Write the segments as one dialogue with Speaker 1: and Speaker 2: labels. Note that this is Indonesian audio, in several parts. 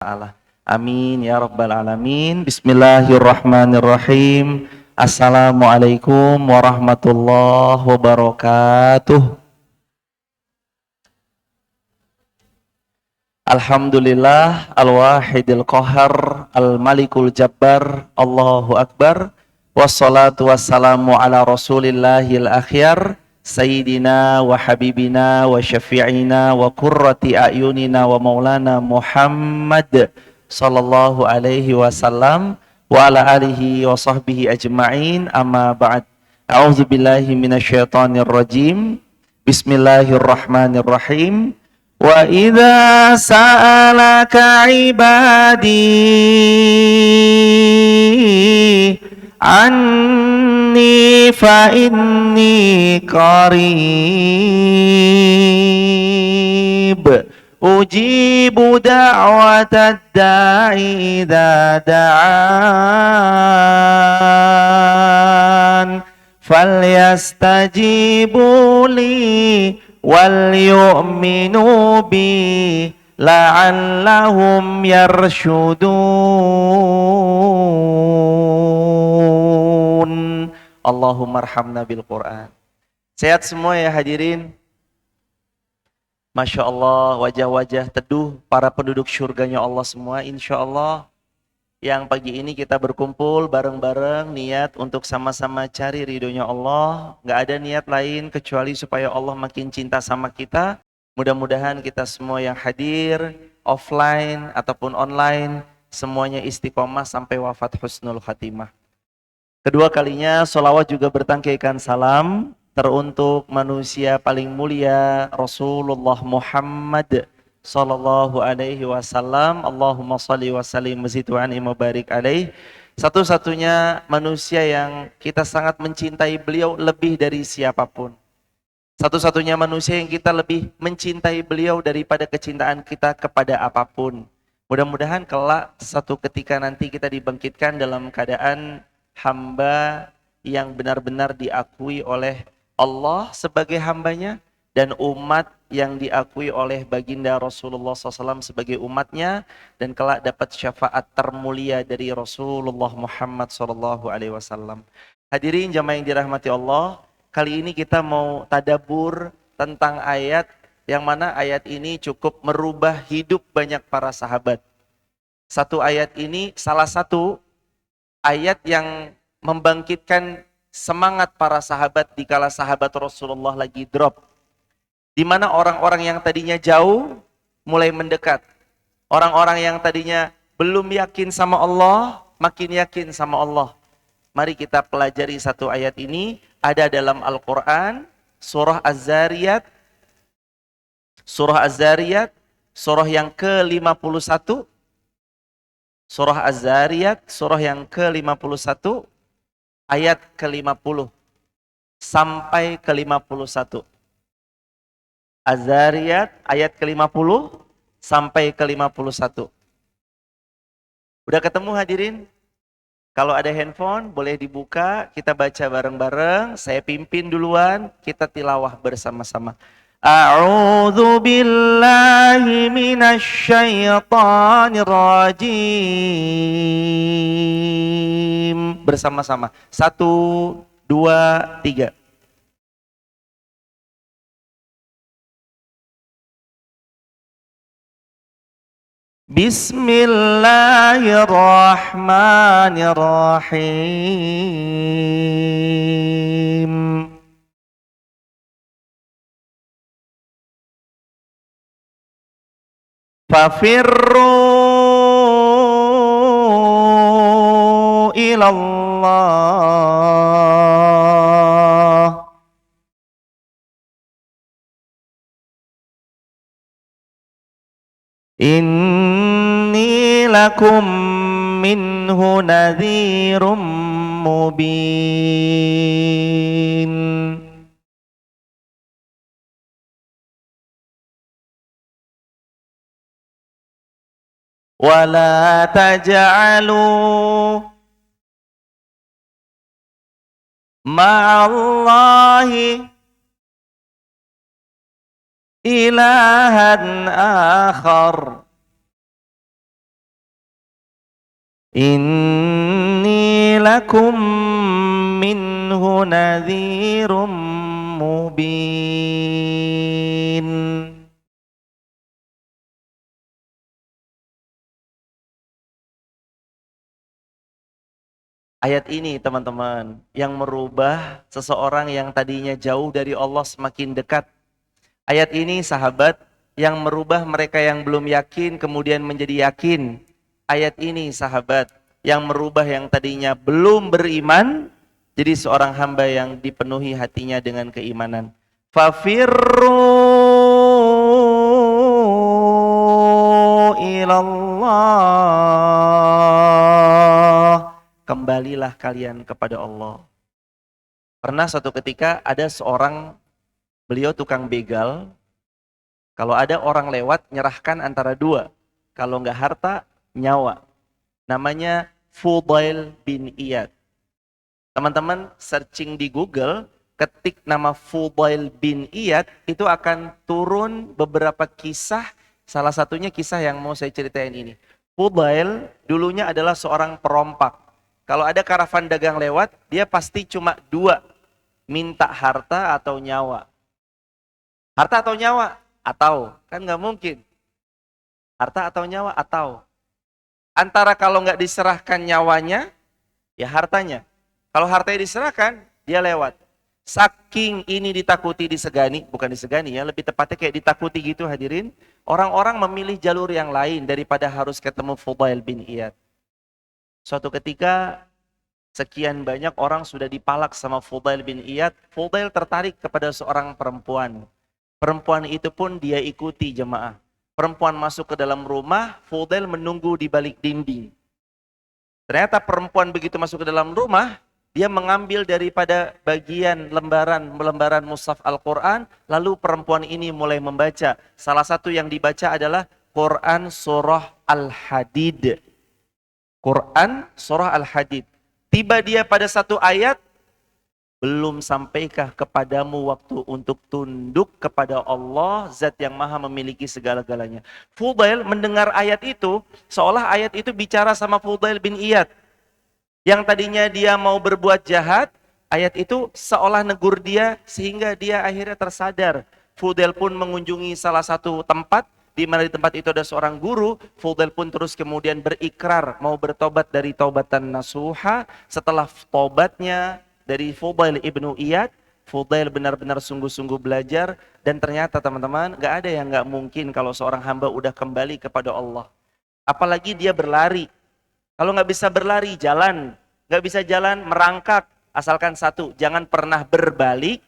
Speaker 1: taala. Amin ya rabbal alamin. Bismillahirrahmanirrahim. Assalamualaikum warahmatullahi wabarakatuh. Alhamdulillah al-wahidil qahar al-malikul jabbar Allahu akbar wassalatu wassalamu ala rasulillahil akhyar sayyidina wa habibina wa syafi'ina wa qurrati a'yunina wa maulana Muhammad sallallahu alaihi wasallam wa ala alihi wa sahbihi ajma'in amma ba'd. A'udzu billahi minasyaitonir rajim. Bismillahirrahmanirrahim. Wa idza sa'alaka ibadi anni fa inni qarib ujibu da'watad da'i idza da'an falyastajibu li wal yu'minu bi la'allahum yarshudun. Allahumma arhamna bil Qur'an. Sehat semua ya hadirin. Masya Allah, wajah-wajah teduh para penduduk surganya Allah semua. Insya Allah yang pagi ini kita berkumpul bareng-bareng niat untuk sama-sama cari ridhonya Allah. Nggak ada niat lain kecuali supaya Allah makin cinta sama kita. Mudah-mudahan kita semua yang hadir offline ataupun online semuanya istiqomah sampai wafat husnul khatimah. Kedua kalinya sholawat juga bertangkaikan salam teruntuk manusia paling mulia Rasulullah Muhammad sallallahu alaihi wasallam. Allahumma shalli wa sallim mazid wa an'im wa barik alaih. Satu-satunya manusia yang kita sangat mencintai beliau lebih dari siapapun. Satu-satunya manusia yang kita lebih mencintai beliau daripada kecintaan kita kepada apapun. Mudah-mudahan kelak satu ketika nanti kita dibangkitkan dalam keadaan hamba yang benar-benar diakui oleh Allah sebagai hambanya dan umat yang diakui oleh baginda Rasulullah SAW sebagai umatnya, dan kelak dapat syafaat termulia dari Rasulullah Muhammad SAW. Hadirin jamaah yang dirahmati Allah, kali ini kita mau tadabur tentang ayat yang mana ayat ini cukup merubah hidup banyak para sahabat. Satu ayat ini salah satu ayat yang membangkitkan semangat para sahabat dikala sahabat Rasulullah lagi drop. Di mana orang-orang yang tadinya jauh mulai mendekat. Orang-orang yang tadinya belum yakin sama Allah, makin yakin sama Allah. Mari kita pelajari satu ayat ini, ada dalam Al-Quran, surah Az-Zariyat, surah yang ke-51, surah Az-Zariyat, surah yang ke-51, ayat ke-50 sampai ke-51. Az-Zariyat ayat ke-50 sampai ke-51. Udah ketemu hadirin? Kalau ada handphone boleh dibuka, kita baca bareng-bareng. Saya pimpin duluan, kita tilawah bersama-sama. A'udzu billahi minasy syaithanir rajim. Bersama-sama. 1, 2, 3. Bismillahirrahmanirrahim. Fafirru ilallah. Inni lakum minhu nadhirum mubin. Wala taj'alu ma'allahi ilahan akhar Inni lakum minhu nadhirum mubin. Ayat ini teman-teman yang merubah seseorang yang tadinya jauh dari Allah semakin dekat. Ayat ini sahabat yang merubah mereka yang belum yakin kemudian menjadi yakin. Ayat ini sahabat yang merubah yang tadinya belum beriman jadi seorang hamba yang dipenuhi hatinya dengan keimanan. Fafirru ilallah. Kembalilah kalian kepada Allah. Pernah suatu ketika ada seorang, beliau tukang begal. Kalau ada orang lewat, nyerahkan antara dua. Kalau nggak harta, nyawa. Namanya Fudail bin Iyad. Teman-teman searching di Google, ketik nama Fudail bin Iyad, itu akan turun beberapa kisah. Salah satunya kisah yang mau saya ceritain ini. Fudail dulunya adalah seorang perompak. Kalau ada karavan dagang lewat, dia pasti cuma dua. Minta harta atau nyawa. Harta atau nyawa? Atau, kan nggak mungkin. Harta atau nyawa? Atau. Antara kalau nggak diserahkan nyawanya, ya hartanya. Kalau hartanya diserahkan, dia lewat. Saking ini ditakuti disegani, bukan disegani ya, lebih tepatnya kayak ditakuti gitu hadirin. Orang-orang memilih jalur yang lain daripada harus ketemu Fudail bin Iyad. Suatu ketika sekian banyak orang sudah dipalak sama Fudail bin Iyad. Fudail tertarik kepada seorang perempuan. Perempuan itu pun dia ikuti jemaah. Perempuan masuk ke dalam rumah, Fudail menunggu di balik dinding. Ternyata perempuan begitu masuk ke dalam rumah, dia mengambil daripada bagian lembaran mushaf Al-Quran, lalu perempuan ini mulai membaca. Salah satu yang dibaca adalah Quran Surah Al-Hadid. Quran Surah Al-Hadid. Tiba dia pada satu ayat, belum sampaikah kepadamu waktu untuk tunduk kepada Allah, zat yang maha memiliki segala-galanya. Fudail mendengar ayat itu, seolah ayat itu bicara sama Fudail bin Iyad. Yang tadinya dia mau berbuat jahat, ayat itu seolah negur dia, sehingga dia akhirnya tersadar. Fudail pun mengunjungi salah satu tempat, di mana di tempat itu ada seorang guru. Fudail pun terus kemudian berikrar mau bertobat dari taubatan nasuha. Setelah tobatnya dari Fudail ibnu Iyad, Fudail benar-benar sungguh-sungguh belajar. Dan ternyata teman-teman, gak ada yang gak mungkin kalau seorang hamba udah kembali kepada Allah. Apalagi dia berlari. Kalau gak bisa berlari, jalan. Gak bisa jalan, merangkak. Asalkan satu, jangan pernah berbalik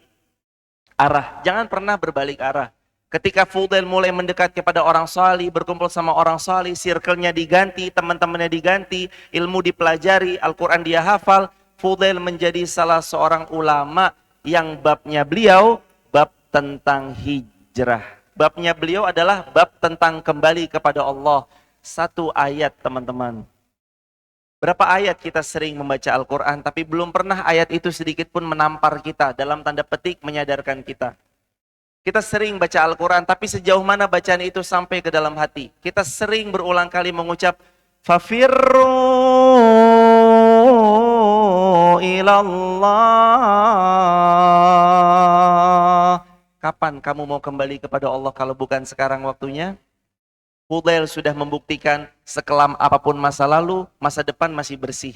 Speaker 1: arah. Jangan pernah berbalik arah. Ketika Fudail mulai mendekat kepada orang salih, berkumpul sama orang salih, circle-nya diganti, teman-temannya diganti, ilmu dipelajari, Al-Quran dia hafal, Fudail menjadi salah seorang ulama yang babnya beliau, bab tentang hijrah. Babnya beliau adalah bab tentang kembali kepada Allah. Satu ayat teman-teman. Berapa ayat kita sering membaca Al-Quran, tapi belum pernah ayat itu sedikit pun menampar kita, dalam tanda petik menyadarkan kita. Kita sering baca Al-Quran, tapi sejauh mana bacaan itu sampai ke dalam hati? Kita sering berulang kali mengucap, Fafirru ilallah. Kapan kamu mau kembali kepada Allah kalau bukan sekarang waktunya? Fudail sudah membuktikan sekelam apapun masa lalu, masa depan masih bersih.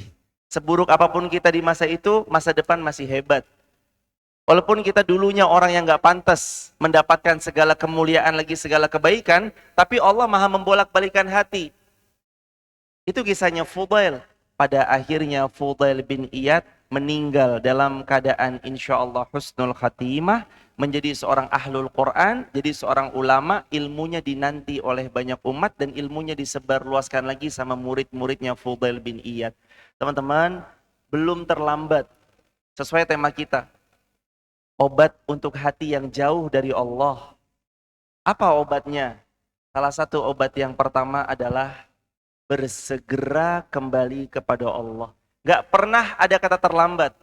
Speaker 1: Seburuk apapun kita di masa itu, masa depan masih hebat. Walaupun kita dulunya orang yang gak pantas mendapatkan segala kemuliaan lagi segala kebaikan, tapi Allah maha membolak-balikan hati. Itu kisahnya Fudail. Pada akhirnya Fudail bin Iyad meninggal dalam keadaan insya Allah husnul khatimah, menjadi seorang ahlul Quran, jadi seorang ulama, ilmunya dinanti oleh banyak umat dan ilmunya disebarluaskan lagi sama murid-muridnya Fudail bin Iyad. Teman-teman, belum terlambat. Sesuai tema kita. Obat untuk hati yang jauh dari Allah. Apa obatnya? Salah satu obat yang pertama adalah bersegera kembali kepada Allah. Gak pernah ada kata terlambat.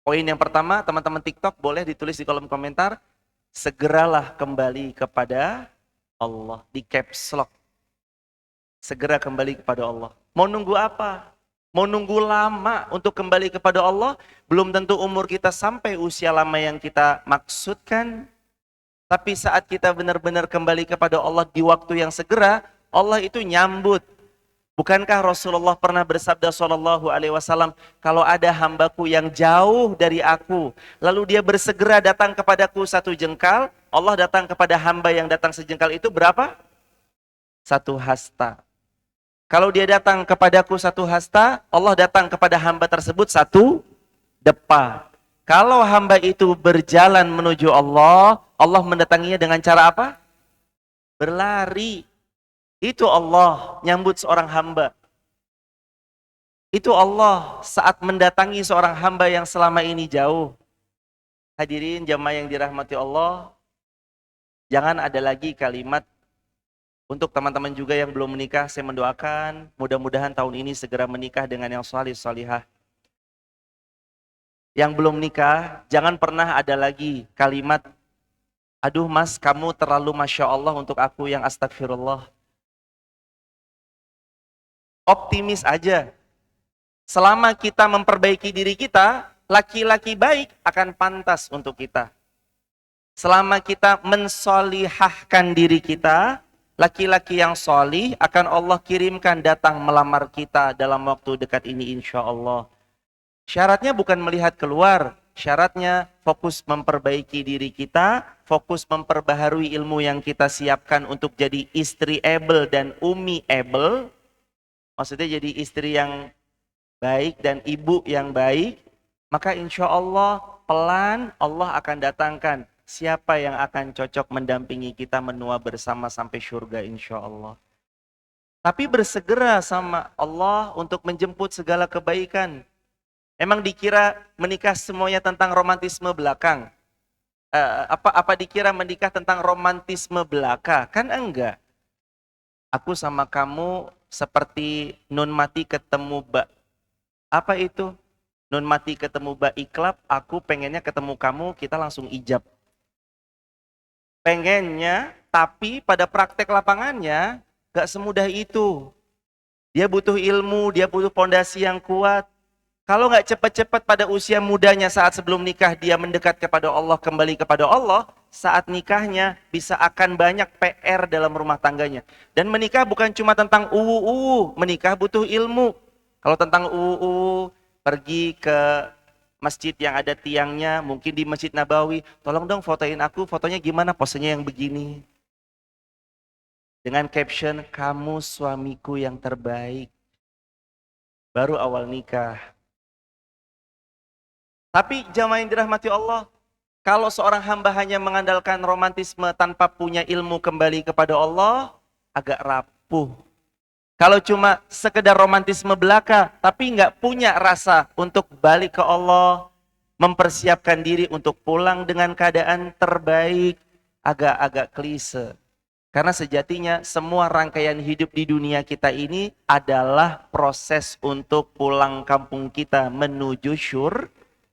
Speaker 1: Poin yang pertama, teman-teman TikTok boleh ditulis di kolom komentar. Segeralah kembali kepada Allah. Di caps lock. Segera kembali kepada Allah. Mau nunggu apa? Mau nunggu lama untuk kembali kepada Allah? Belum tentu umur kita sampai usia lama yang kita maksudkan. Tapi saat kita benar-benar kembali kepada Allah di waktu yang segera, Allah itu nyambut. Bukankah Rasulullah pernah bersabda sallallahu alaihi wasallam, kalau ada hambaku yang jauh dari aku, lalu dia bersegera datang kepadaku satu jengkal, Allah datang kepada hamba yang datang sejengkal itu berapa? Satu hasta. Kalau dia datang kepadaku satu hasta, Allah datang kepada hamba tersebut satu depa. Kalau hamba itu berjalan menuju Allah, Allah mendatanginya dengan cara apa? Berlari. Itu Allah nyambut seorang hamba. Itu Allah saat mendatangi seorang hamba yang selama ini jauh. Hadirin jamaah yang dirahmati Allah, jangan ada lagi kalimat untuk teman-teman juga yang belum menikah, saya mendoakan mudah-mudahan tahun ini segera menikah dengan yang salih salihah. Yang belum nikah, jangan pernah ada lagi kalimat, aduh mas kamu terlalu masya Allah untuk aku yang astagfirullah. Optimis aja. Selama kita memperbaiki diri kita, laki-laki baik akan pantas untuk kita. Selama kita mensolihahkan diri kita, laki-laki yang solih akan Allah kirimkan datang melamar kita dalam waktu dekat ini insya Allah. Syaratnya bukan melihat keluar, syaratnya fokus memperbaiki diri kita, fokus memperbaharui ilmu yang kita siapkan untuk jadi istri able dan umi able. Maksudnya jadi istri yang baik dan ibu yang baik, maka insya Allah pelan Allah akan datangkan siapa yang akan cocok mendampingi kita menua bersama sampai surga insya Allah. Tapi bersegera sama Allah untuk menjemput segala kebaikan. Emang dikira menikah semuanya tentang romantisme belakang? Apa dikira menikah tentang romantisme belaka? Kan enggak. Aku sama kamu seperti nun mati ketemu ba. Apa itu? Nun mati ketemu ba iklab, aku pengennya ketemu kamu, kita langsung ijab. Pengennya, tapi pada praktek lapangannya gak semudah itu. Dia butuh ilmu, dia butuh pondasi yang kuat. Kalau gak cepat-cepat pada usia mudanya saat sebelum nikah dia mendekat kepada Allah, kembali kepada Allah, saat nikahnya bisa akan banyak PR dalam rumah tangganya. Dan menikah bukan cuma tentang menikah butuh ilmu. Kalau tentang pergi ke masjid yang ada tiangnya, mungkin di Masjid Nabawi, tolong dong fotoin aku, fotonya gimana, posenya yang begini. Dengan caption, kamu suamiku yang terbaik. Baru awal nikah. Tapi jamaah yang dirahmati Allah, kalau seorang hamba hanya mengandalkan romantisme tanpa punya ilmu kembali kepada Allah, agak rapuh. Kalau cuma sekedar romantisme belaka, tapi nggak punya rasa untuk balik ke Allah, mempersiapkan diri untuk pulang dengan keadaan terbaik, agak-agak klise. Karena sejatinya semua rangkaian hidup di dunia kita ini adalah proses untuk pulang kampung kita menuju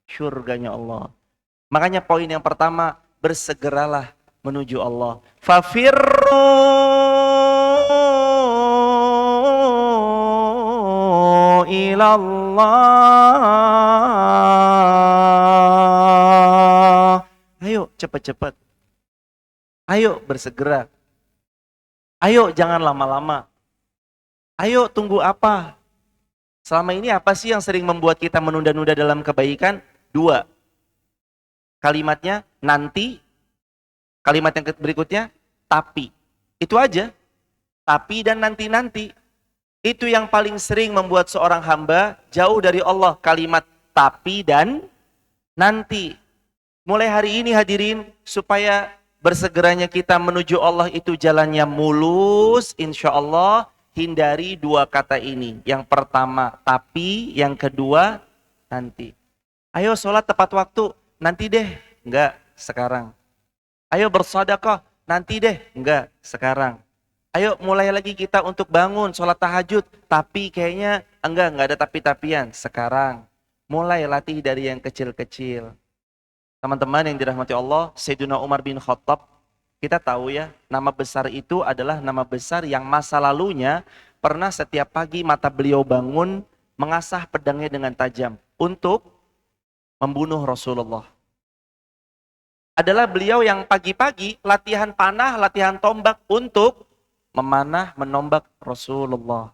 Speaker 1: surganya Allah. Makanya poin yang pertama, bersegeralah menuju Allah. Fafirru ilallah. Ayo cepat-cepat. Ayo bersegera. Ayo jangan lama-lama. Ayo tunggu apa? Selama ini apa sih yang sering membuat kita menunda-nunda dalam kebaikan? 2. Kalimatnya nanti, kalimat yang berikutnya tapi. Itu aja. Tapi dan nanti-nanti. Itu yang paling sering membuat seorang hamba jauh dari Allah. Kalimat tapi dan nanti. Mulai hari ini hadirin, supaya bersegeranya kita menuju Allah itu jalannya mulus, insya Allah hindari 2 kata ini. Yang pertama tapi, yang kedua nanti. Ayo sholat tepat waktu, nanti deh, enggak sekarang. Ayo bersedekah, nanti deh, enggak sekarang. Ayo mulai lagi kita untuk bangun sholat tahajud, tapi kayaknya enggak ada tapi-tapian sekarang. Mulai latih dari yang kecil-kecil. Teman-teman yang dirahmati Allah, Sayyidina Umar bin Khattab, kita tahu ya, nama besar itu adalah nama besar yang masa lalunya pernah setiap pagi mata beliau bangun mengasah pedangnya dengan tajam untuk membunuh Rasulullah. Adalah beliau yang pagi-pagi latihan panah, latihan tombak untuk memanah, menombak Rasulullah.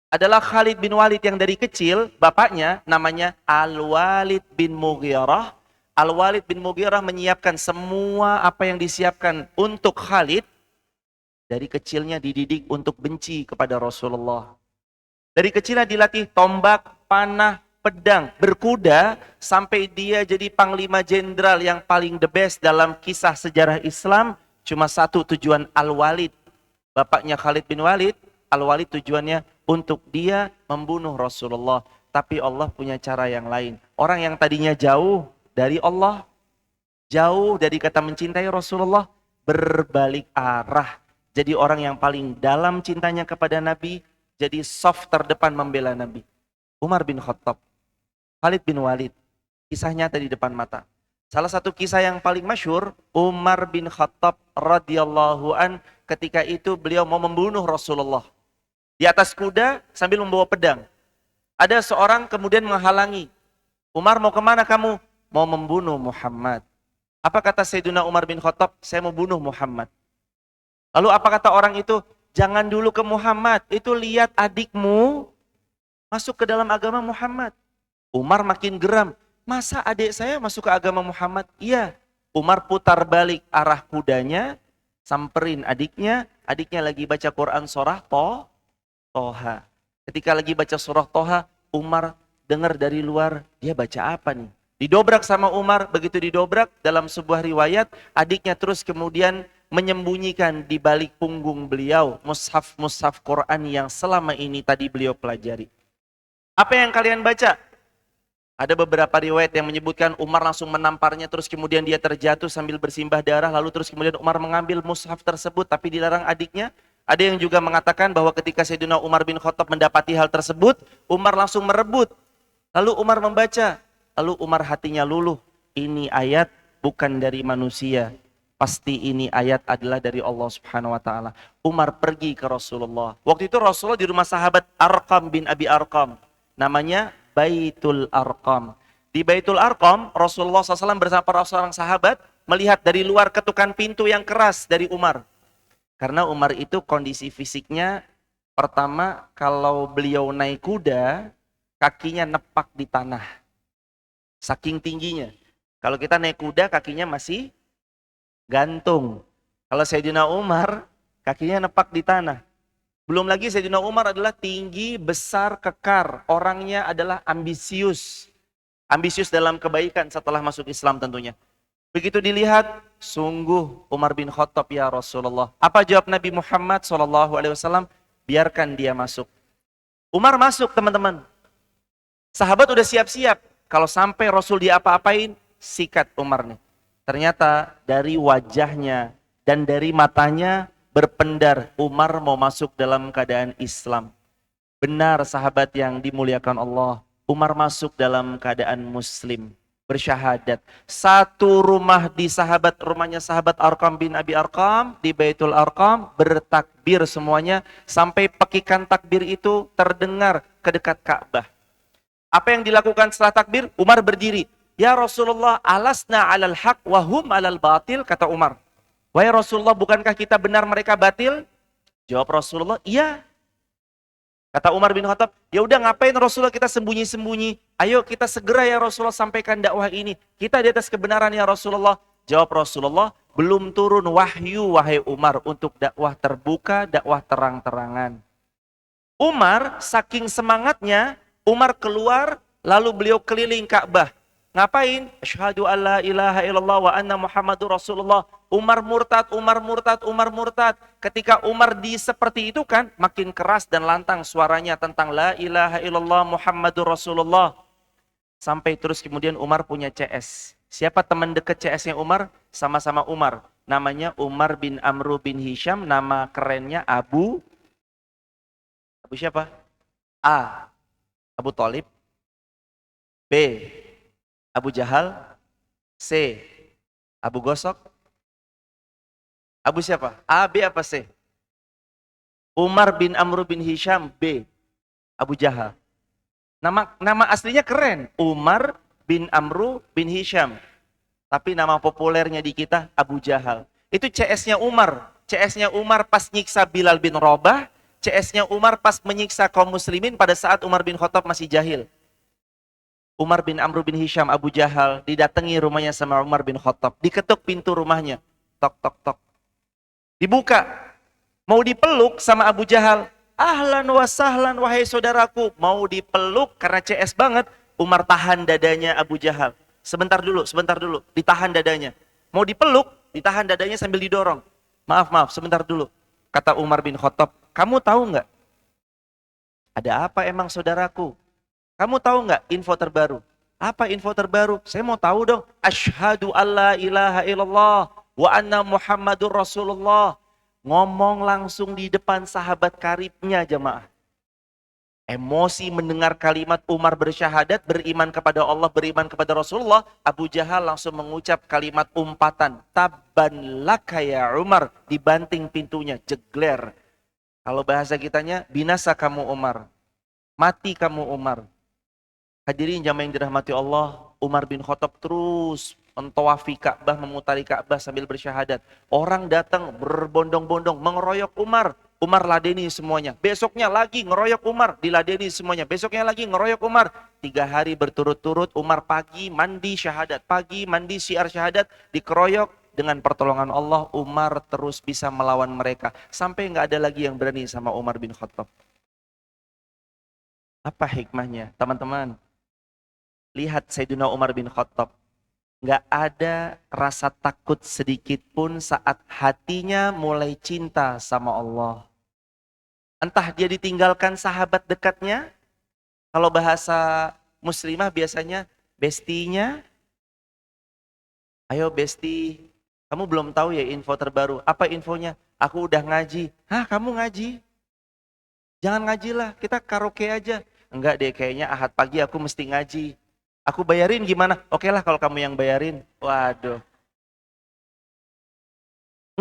Speaker 1: Adalah Khalid bin Walid yang dari kecil, bapaknya namanya Al-Walid bin Mughirah. Al-Walid bin Mughirah menyiapkan semua apa yang disiapkan untuk Khalid. Dari kecilnya dididik untuk benci kepada Rasulullah. Dari kecilnya dilatih tombak, panah, pedang, berkuda, sampai dia jadi panglima jenderal yang paling the best dalam kisah sejarah Islam. Cuma satu tujuan Al-Walid. Bapaknya Khalid bin Walid, Al-Walid tujuannya untuk dia membunuh Rasulullah. Tapi Allah punya cara yang lain. Orang yang tadinya jauh dari Allah, jauh dari kata mencintai Rasulullah, berbalik arah. Jadi orang yang paling dalam cintanya kepada Nabi, jadi soft terdepan membela Nabi. Umar bin Khattab, Khalid bin Walid, kisah nyata di depan mata. Salah satu kisah yang paling masyhur, Umar bin Khattab radhiyallahu an, ketika itu beliau mau membunuh Rasulullah. Di atas kuda sambil membawa pedang. Ada seorang kemudian menghalangi. Umar, mau kemana kamu? Mau membunuh Muhammad. Apa kata Sayyidina Umar bin Khattab? Saya mau bunuh Muhammad. Lalu apa kata orang itu? Jangan dulu ke Muhammad, itu lihat adikmu masuk ke dalam agama Muhammad. Umar makin geram. Masa adik saya masuk ke agama Muhammad? Iya. Umar putar balik arah kudanya, samperin adiknya. Adiknya lagi baca Quran surah Toha. Ketika lagi baca surah Toha, Umar dengar dari luar, dia baca apa nih? Didobrak sama Umar, begitu didobrak dalam sebuah riwayat, adiknya terus kemudian menyembunyikan di balik punggung beliau mushaf Quran yang selama ini tadi beliau pelajari. Apa yang kalian baca? Ada beberapa riwayat yang menyebutkan Umar langsung menamparnya, terus kemudian dia terjatuh sambil bersimbah darah, lalu terus kemudian Umar mengambil mushaf tersebut tapi dilarang adiknya. Ada yang juga mengatakan bahwa ketika Sayyidina Umar bin Khattab mendapati hal tersebut, Umar langsung merebut. Lalu Umar membaca, lalu Umar hatinya luluh. Ini ayat bukan dari manusia. Pasti ini ayat adalah dari Allah Subhanahu wa taala. Umar pergi ke Rasulullah. Waktu itu Rasulullah di rumah sahabat Arqam bin Abi Arqam. Namanya Baitul Arqam. Di Baitul Arqam, Rasulullah SAW bersama para seorang sahabat melihat dari luar ketukan pintu yang keras dari Umar. Karena Umar itu kondisi fisiknya, pertama kalau beliau naik kuda, kakinya nepak di tanah. Saking tingginya. Kalau kita naik kuda, kakinya masih gantung. Kalau Sayyidina Umar, kakinya nepak di tanah. Belum lagi Sayyidina Umar adalah tinggi, besar, kekar. Orangnya adalah ambisius. Ambisius dalam kebaikan setelah masuk Islam tentunya. Begitu dilihat, sungguh Umar bin Khattab ya Rasulullah. Apa jawab Nabi Muhammad SAW? Biarkan dia masuk. Umar masuk teman-teman. Sahabat udah siap-siap. Kalau sampai Rasul diapa-apain, sikat Umar nih. Ternyata dari wajahnya dan dari matanya berpendar Umar mau masuk dalam keadaan Islam. Benar sahabat yang dimuliakan Allah, Umar masuk dalam keadaan Muslim, bersyahadat. Satu rumah di rumahnya sahabat Arqam bin Abi Arqam, di Baitul Arqam, bertakbir semuanya, sampai pekikan takbir itu terdengar ke dekat Ka'bah. Apa yang dilakukan setelah takbir? Umar berdiri. Ya Rasulullah, alasna alal haq wahum alal batil, kata Umar. Wahai Rasulullah, bukankah kita benar mereka batil? Jawab Rasulullah, iya. Kata Umar bin Khattab, ya udah ngapain Rasulullah kita sembunyi-sembunyi? Ayo kita segera ya Rasulullah sampaikan dakwah ini. Kita di atas kebenaran ya Rasulullah. Jawab Rasulullah, belum turun wahyu wahai Umar untuk dakwah terbuka, dakwah terang-terangan. Umar saking semangatnya, Umar keluar lalu beliau keliling Ka'bah. Ngapain? Asyhadu an la ilaha illallah wa anna Muhammadur Rasulullah. Umar murtad, Umar murtad, Umar murtad. Ketika Umar seperti itu kan, makin keras dan lantang suaranya tentang la ilaha illallah Muhammadur Rasulullah. Sampai terus kemudian Umar punya CS. Siapa teman dekat CS-nya Umar? Sama-sama Umar. Namanya Umar bin Amru bin Hisham, nama kerennya Abu siapa? A. Abu Thalib. B. Abu Jahal. C. Abu Gosok. Abu siapa? A, B apa C? Umar bin Amr bin Hisham, B. Abu Jahal. Nama aslinya keren, Umar bin Amr bin Hisham. Tapi nama populernya di kita Abu Jahal. Itu CS-nya Umar. CS-nya Umar pas nyiksa Bilal bin Rabah, CS-nya Umar pas menyiksa kaum muslimin pada saat Umar bin Khattab masih jahil. Umar bin Amr bin Hisham, Abu Jahal, didatangi rumahnya sama Umar bin Khattab. Diketuk pintu rumahnya. Tok, tok, tok. Dibuka. Mau dipeluk sama Abu Jahal. Ahlan wa sahlan, wahai saudaraku. Mau dipeluk karena CS banget. Umar tahan dadanya Abu Jahal. Sebentar dulu. Ditahan dadanya. Mau dipeluk, ditahan dadanya sambil didorong. Maaf, sebentar dulu. Kata Umar bin Khattab, kamu tahu nggak? Ada apa emang saudaraku? Kamu tahu nggak info terbaru? Apa info terbaru? Saya mau tahu dong. Asyhadu alla ilaha illallah wa anna Muhammadur Rasulullah. Ngomong langsung di depan sahabat karibnya jemaah. Emosi mendengar kalimat Umar bersyahadat, beriman kepada Allah, beriman kepada Rasulullah. Abu Jahal langsung mengucap kalimat umpatan. Tabban laka ya Umar. Dibanting pintunya, jegler. Kalau bahasa kitanya, binasa kamu Umar. Mati kamu Umar. Hadirin jamaah yang dirahmati Allah, Umar bin Khattab terus mentawafi Ka'bah, memutari Ka'bah sambil bersyahadat. Orang datang berbondong-bondong mengeroyok Umar. Umar ladeni semuanya. Besoknya lagi ngeroyok Umar, diladeni semuanya. Besoknya lagi ngeroyok Umar. 3 hari berturut-turut Umar pagi mandi syahadat, pagi mandi syiar syahadat, dikeroyok. Dengan pertolongan Allah, Umar terus bisa melawan mereka. Sampai nggak ada lagi yang berani sama Umar bin Khattab. Apa hikmahnya? Teman-teman, lihat Sayyidina Umar bin Khattab. Nggak ada rasa takut sedikit pun saat hatinya mulai cinta sama Allah. Entah dia ditinggalkan sahabat dekatnya, kalau bahasa muslimah biasanya bestinya. Ayo besti, kamu belum tahu ya info terbaru. Apa infonya? Aku udah ngaji. Hah, kamu ngaji? Jangan ngajilah, kita karaoke aja. Enggak deh, kayaknya Ahad pagi aku mesti ngaji. Aku bayarin gimana? Oke lah kalau kamu yang bayarin. Waduh.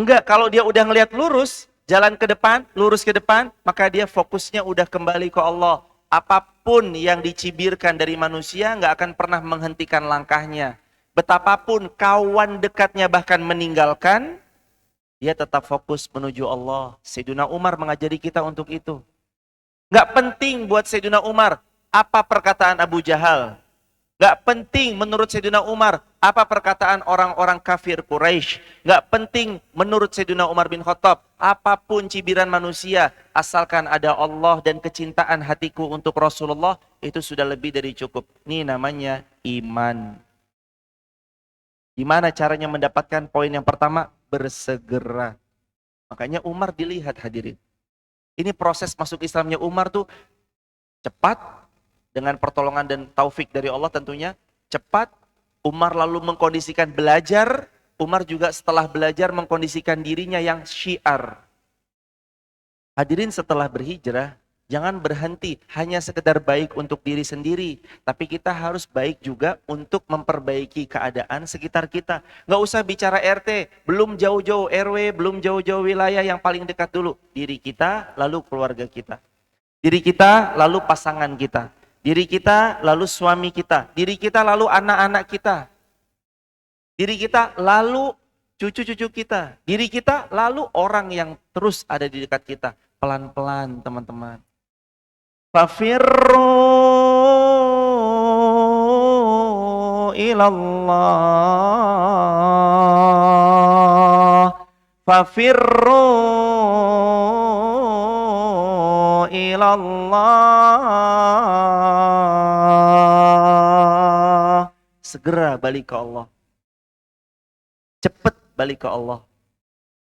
Speaker 1: Enggak, kalau dia udah ngelihat lurus, jalan ke depan, lurus ke depan, maka dia fokusnya udah kembali ke Allah. Apapun yang dicibirkan dari manusia nggak akan pernah menghentikan langkahnya. Betapapun kawan dekatnya bahkan meninggalkan, dia tetap fokus menuju Allah. Sayyidina Umar mengajari kita untuk itu. Nggak penting buat Sayyidina Umar apa perkataan Abu Jahal. Nggak penting menurut Sayyidina Umar apa perkataan orang-orang kafir Quraisy. Nggak penting menurut Sayyidina Umar bin Khattab apapun cibiran manusia, asalkan ada Allah dan kecintaan hatiku untuk Rasulullah, itu sudah lebih dari cukup. Ini namanya iman. Gimana caranya mendapatkan poin yang pertama? Bersegera. Makanya Umar dilihat hadirin. Ini proses masuk Islamnya Umar tuh cepat, dengan pertolongan dan taufik dari Allah tentunya, cepat. Umar lalu mengkondisikan belajar. Umar juga setelah belajar mengkondisikan dirinya yang syiar. Hadirin, setelah berhijrah, jangan berhenti hanya sekedar baik untuk diri sendiri. Tapi kita harus baik juga untuk memperbaiki keadaan sekitar kita. Nggak usah bicara RT, belum jauh-jauh RW, belum jauh-jauh wilayah, yang paling dekat dulu. Diri kita, lalu keluarga kita. Diri kita, lalu pasangan kita. Diri kita, lalu suami kita. Diri kita, lalu anak-anak kita. Diri kita, lalu cucu-cucu kita. Diri kita, lalu orang yang terus ada di dekat kita. Pelan-pelan teman-teman. Fafirru ilallah. Fafirru ilallah. Segera balik ke Allah. Cepat balik ke Allah.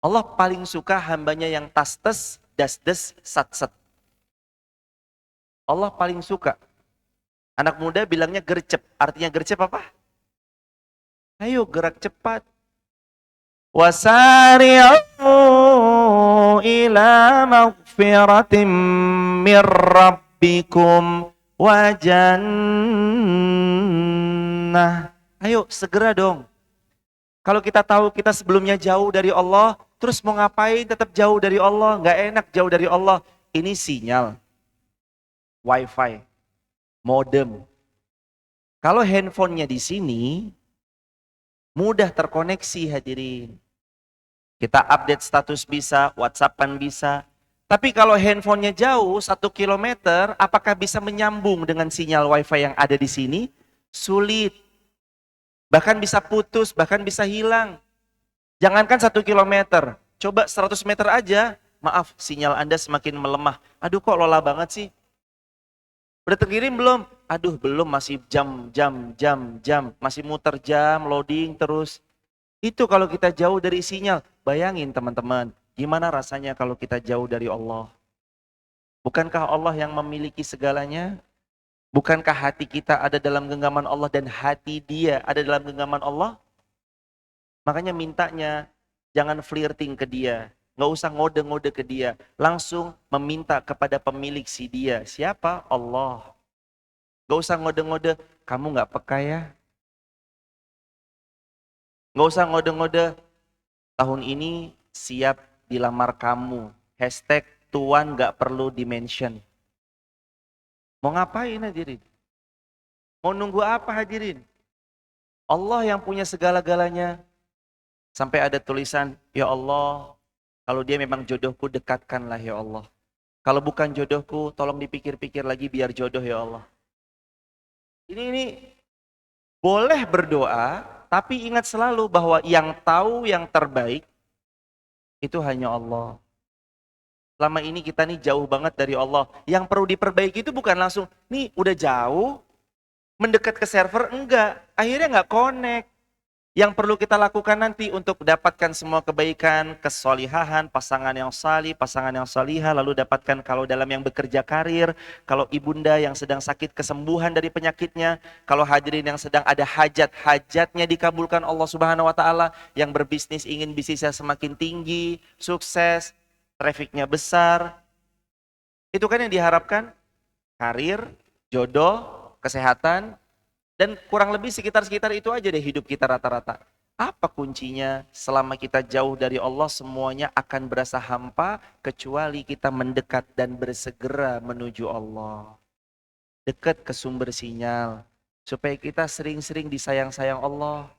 Speaker 1: Allah paling suka hambanya yang tastes, dasdes, sat-sat. Allah paling suka. Anak muda bilangnya gercep. Artinya gercep apa? Ayo gerak cepat. Wasari'u ila maghfiratin mir rabbikum wa jannah. Ayo segera dong. Kalau kita tahu kita sebelumnya jauh dari Allah, terus mau ngapain tetap jauh dari Allah, nggak enak jauh dari Allah. Ini sinyal, wifi, modem. Kalau handphonenya di sini, mudah terkoneksi hadirin. Kita update status bisa, WhatsAppan bisa. Tapi kalau handphonenya jauh, 1 kilometer, apakah bisa menyambung dengan sinyal wifi yang ada di sini? Sulit. Bahkan bisa putus, bahkan bisa hilang. Jangankan 1 kilometer, coba 100 meter aja, maaf sinyal Anda semakin melemah. Aduh kok lola banget sih. Udah terkirim belum? Aduh belum, masih jam, masih muter jam, loading terus. Itu kalau kita jauh dari sinyal. Bayangin teman-teman, gimana rasanya kalau kita jauh dari Allah? Bukankah Allah yang memiliki segalanya? Bukankah hati kita ada dalam genggaman Allah dan hati dia ada dalam genggaman Allah? Makanya mintanya jangan flirting ke dia. Nggak usah ngode-ngode ke dia. Langsung meminta kepada pemilik si dia. Siapa? Allah. Nggak usah ngode-ngode, kamu nggak peka ya? Nggak usah ngode-ngode, tahun ini siap dilamar kamu. Hashtag Tuan nggak perlu dimention. Mau ngapain hadirin? Mau nunggu apa hadirin? Allah yang punya segala-galanya. Sampai ada tulisan, ya Allah, kalau dia memang jodohku dekatkanlah ya Allah. Kalau bukan jodohku, tolong dipikir-pikir lagi biar jodoh ya Allah. Ini boleh berdoa, tapi ingat selalu bahwa yang tahu yang terbaik, itu hanya Allah. Selama ini kita nih jauh banget dari Allah. Yang perlu diperbaiki itu bukan langsung, nih udah jauh, mendekat ke server, enggak. Akhirnya enggak connect. Yang perlu kita lakukan nanti untuk dapatkan semua kebaikan, kesolihahan, pasangan yang salih, pasangan yang salihah, lalu dapatkan kalau dalam yang bekerja karir, kalau ibunda yang sedang sakit kesembuhan dari penyakitnya, kalau hadirin yang sedang ada hajat, hajatnya dikabulkan Allah Subhanahu wa taala, yang berbisnis ingin bisnisnya semakin tinggi, sukses, trafiknya besar. Itu kan yang diharapkan, karir, jodoh, kesehatan, dan kurang lebih sekitar-sekitar itu aja deh hidup kita rata-rata. Apa kuncinya? Selama kita jauh dari Allah, semuanya akan berasa hampa, kecuali kita mendekat dan bersegera menuju Allah. Dekat ke sumber sinyal, supaya kita sering-sering disayang-sayang Allah.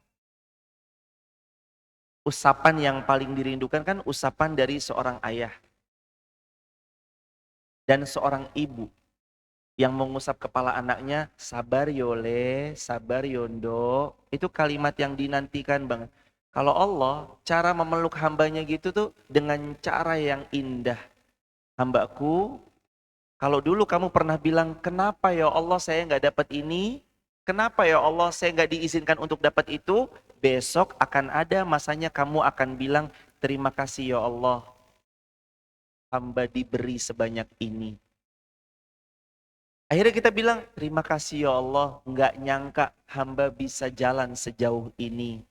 Speaker 1: Usapan yang paling dirindukan kan usapan dari seorang ayah dan seorang ibu yang mengusap kepala anaknya, sabar yole, sabar yondo, itu kalimat yang dinantikan banget. Kalau Allah, cara memeluk hambanya gitu tuh dengan cara yang indah. Hambaku, kalau dulu kamu pernah bilang, kenapa ya Allah saya nggak dapat ini? Kenapa ya Allah saya nggak diizinkan untuk dapat itu? Besok akan ada masanya kamu akan bilang, terima kasih ya Allah, hamba diberi sebanyak ini. Akhirnya kita bilang, terima kasih ya Allah, nggak nyangka hamba bisa jalan sejauh ini.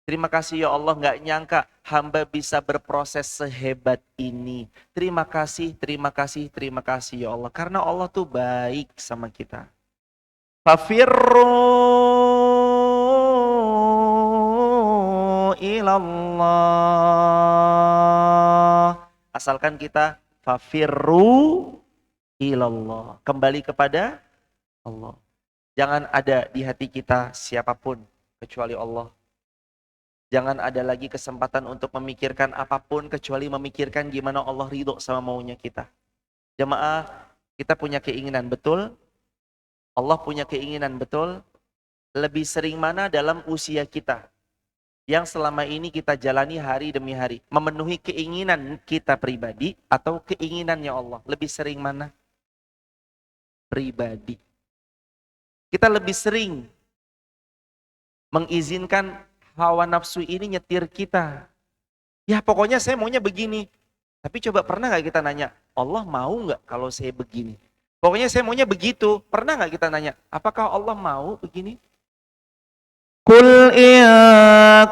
Speaker 1: Terima kasih ya Allah, nggak nyangka hamba bisa berproses sehebat ini. Terima kasih, terima kasih, terima kasih ya Allah. Karena Allah tuh baik sama kita. Fafirru ilallah. Asalkan kita fafirru ilallah, kembali kepada Allah. Jangan ada di hati kita siapapun kecuali Allah. Jangan ada lagi kesempatan untuk memikirkan apapun kecuali memikirkan gimana Allah ridho sama maunya kita. Jemaah, kita punya keinginan betul, Allah punya keinginan betul. Lebih sering mana dalam usia kita yang selama ini kita jalani hari demi hari, memenuhi keinginan kita pribadi atau keinginannya Allah? Lebih sering mana? Pribadi. Kita lebih sering mengizinkan hawa nafsu ini nyetir kita. Ya pokoknya saya maunya begini. Tapi coba pernah gak kita nanya, Allah mau gak kalau saya begini? Pokoknya saya maunya begitu. Pernah gak kita nanya, apakah Allah mau begini? Qul in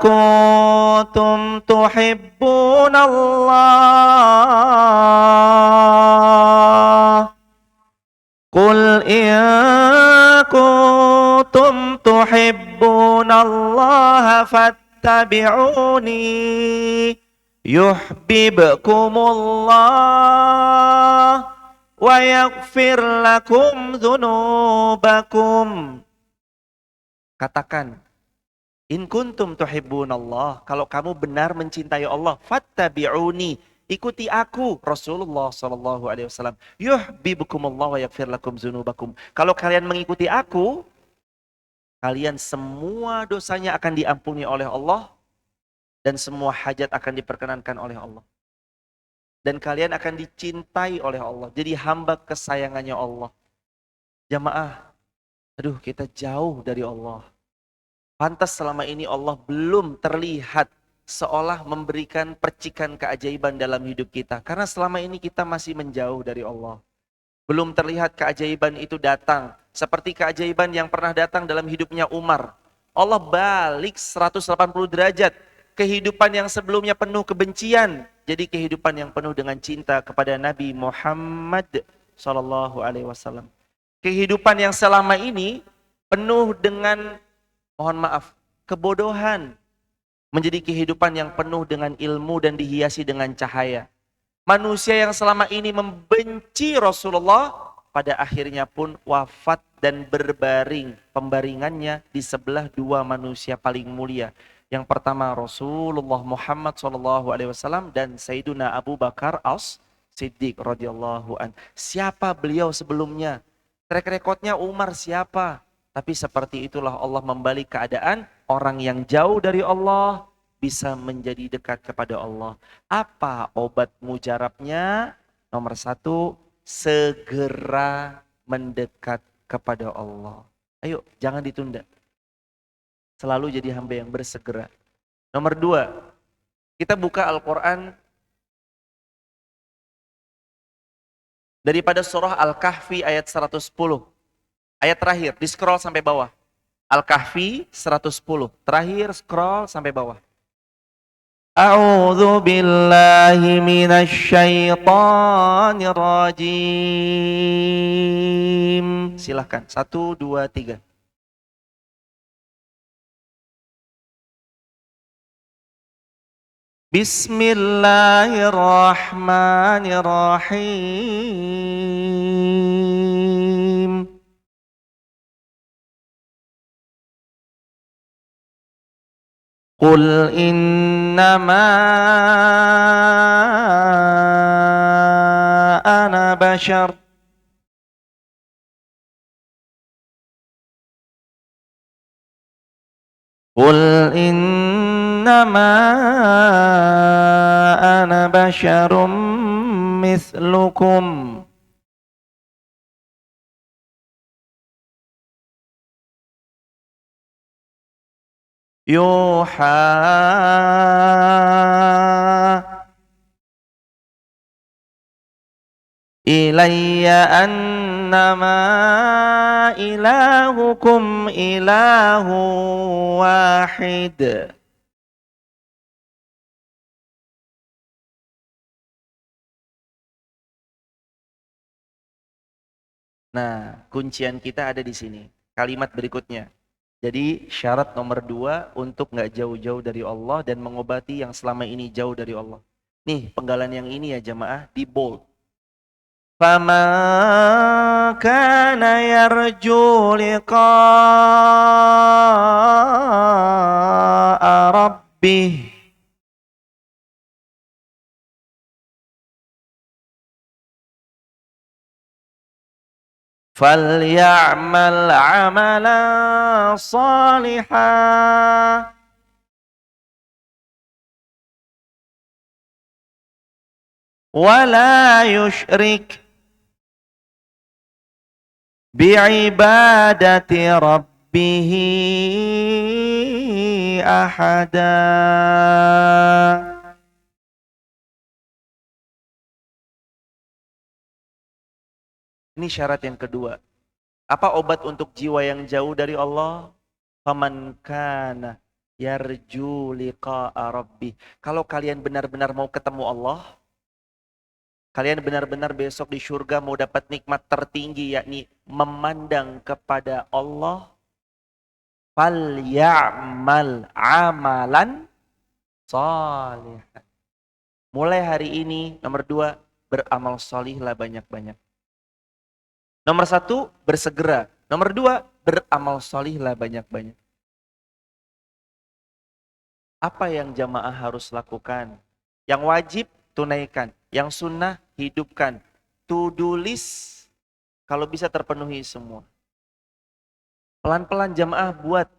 Speaker 1: kuntum tuhibbunallah. Qul in kuntum tuhibbunallaha fattabi'uni yuhibbukumullah wa yaghfir lakum dzunubakum. Katakan, in kuntum tuhibbunallah, kalau kamu benar mencintai Allah, fattabi'uni, ikuti aku, Rasulullah sallallahu alaihi wasallam. Yuhibbukumullah wa yaghfir lakum dzunubakum. Kalau kalian mengikuti aku, kalian semua dosanya akan diampuni oleh Allah dan semua hajat akan diperkenankan oleh Allah. Dan kalian akan dicintai oleh Allah. Jadi hamba kesayangannya Allah. Jamaah, aduh kita jauh dari Allah. Pantas selama ini Allah belum terlihat seolah memberikan percikan keajaiban dalam hidup kita. Karena selama ini kita masih menjauh dari Allah. Belum terlihat keajaiban itu datang. Seperti keajaiban yang pernah datang dalam hidupnya Umar. Allah balik 180 derajat. Kehidupan yang sebelumnya penuh kebencian. Jadi kehidupan yang penuh dengan cinta kepada Nabi Muhammad sallallahu alaihi wasallam. Kehidupan yang selama ini penuh dengan, mohon maaf, kebodohan. Menjadi kehidupan yang penuh dengan ilmu dan dihiasi dengan cahaya. Manusia yang selama ini membenci Rasulullah, pada akhirnya pun wafat dan berbaring. Pembaringannya di sebelah dua manusia paling mulia. Yang pertama Rasulullah Muhammad SAW dan Sayyiduna Abu Bakar As-Siddiq radhiyallahu an. Siapa beliau sebelumnya? Track recordnya Umar siapa? Tapi seperti itulah Allah membalik keadaan orang yang jauh dari Allah bisa menjadi dekat kepada Allah. Apa obat mujarabnya? Nomor 1, segera mendekat kepada Allah. Ayo, jangan ditunda. Selalu jadi hamba yang bersegera. Nomor 2, kita buka Al-Quran daripada surah Al-Kahfi ayat 110. Ayat terakhir, di scroll sampai bawah. Al-Kahfi 110. Terakhir scroll sampai bawah. A'udzu billahi minasy syaithanir rajim. Silakan. 1, 2, 3. Bismillahirrahmanirrahim. Qul innama ana bashar. Qul innama ana basyarum mislukum. Yuha ilayya annama ilahukum ilahu wahid. Nah, kuncian kita ada di sini. Kalimat berikutnya. Jadi syarat nomor 2 untuk nggak jauh-jauh dari Allah dan mengobati yang selama ini jauh dari Allah. Nih penggalan yang ini ya jamaah, di bold. Faman kana yarju liqa'a rabbih فَلْيَعْمَلْ عَمَلًا صَالِحًا وَلَا يُشْرِكْ بِعِبَادَةِ رَبِّهِ أَحَدًا. Ini syarat yang kedua. Apa obat untuk jiwa yang jauh dari Allah? Faman kana yarju liqa'a rabbih. Kalau kalian benar-benar mau ketemu Allah, kalian benar-benar besok di surga mau dapat nikmat tertinggi, yakni memandang kepada Allah, Falyamal amalan shalihan. Mulai hari ini, nomor 2, beramal sholihlah banyak-banyak. Nomor 1, bersegera. Nomor 2, beramal sholihlah banyak-banyak. Apa yang jamaah harus lakukan? Yang wajib, tunaikan. Yang sunnah, hidupkan. To-do list, kalau bisa terpenuhi semua. Pelan-pelan jamaah buat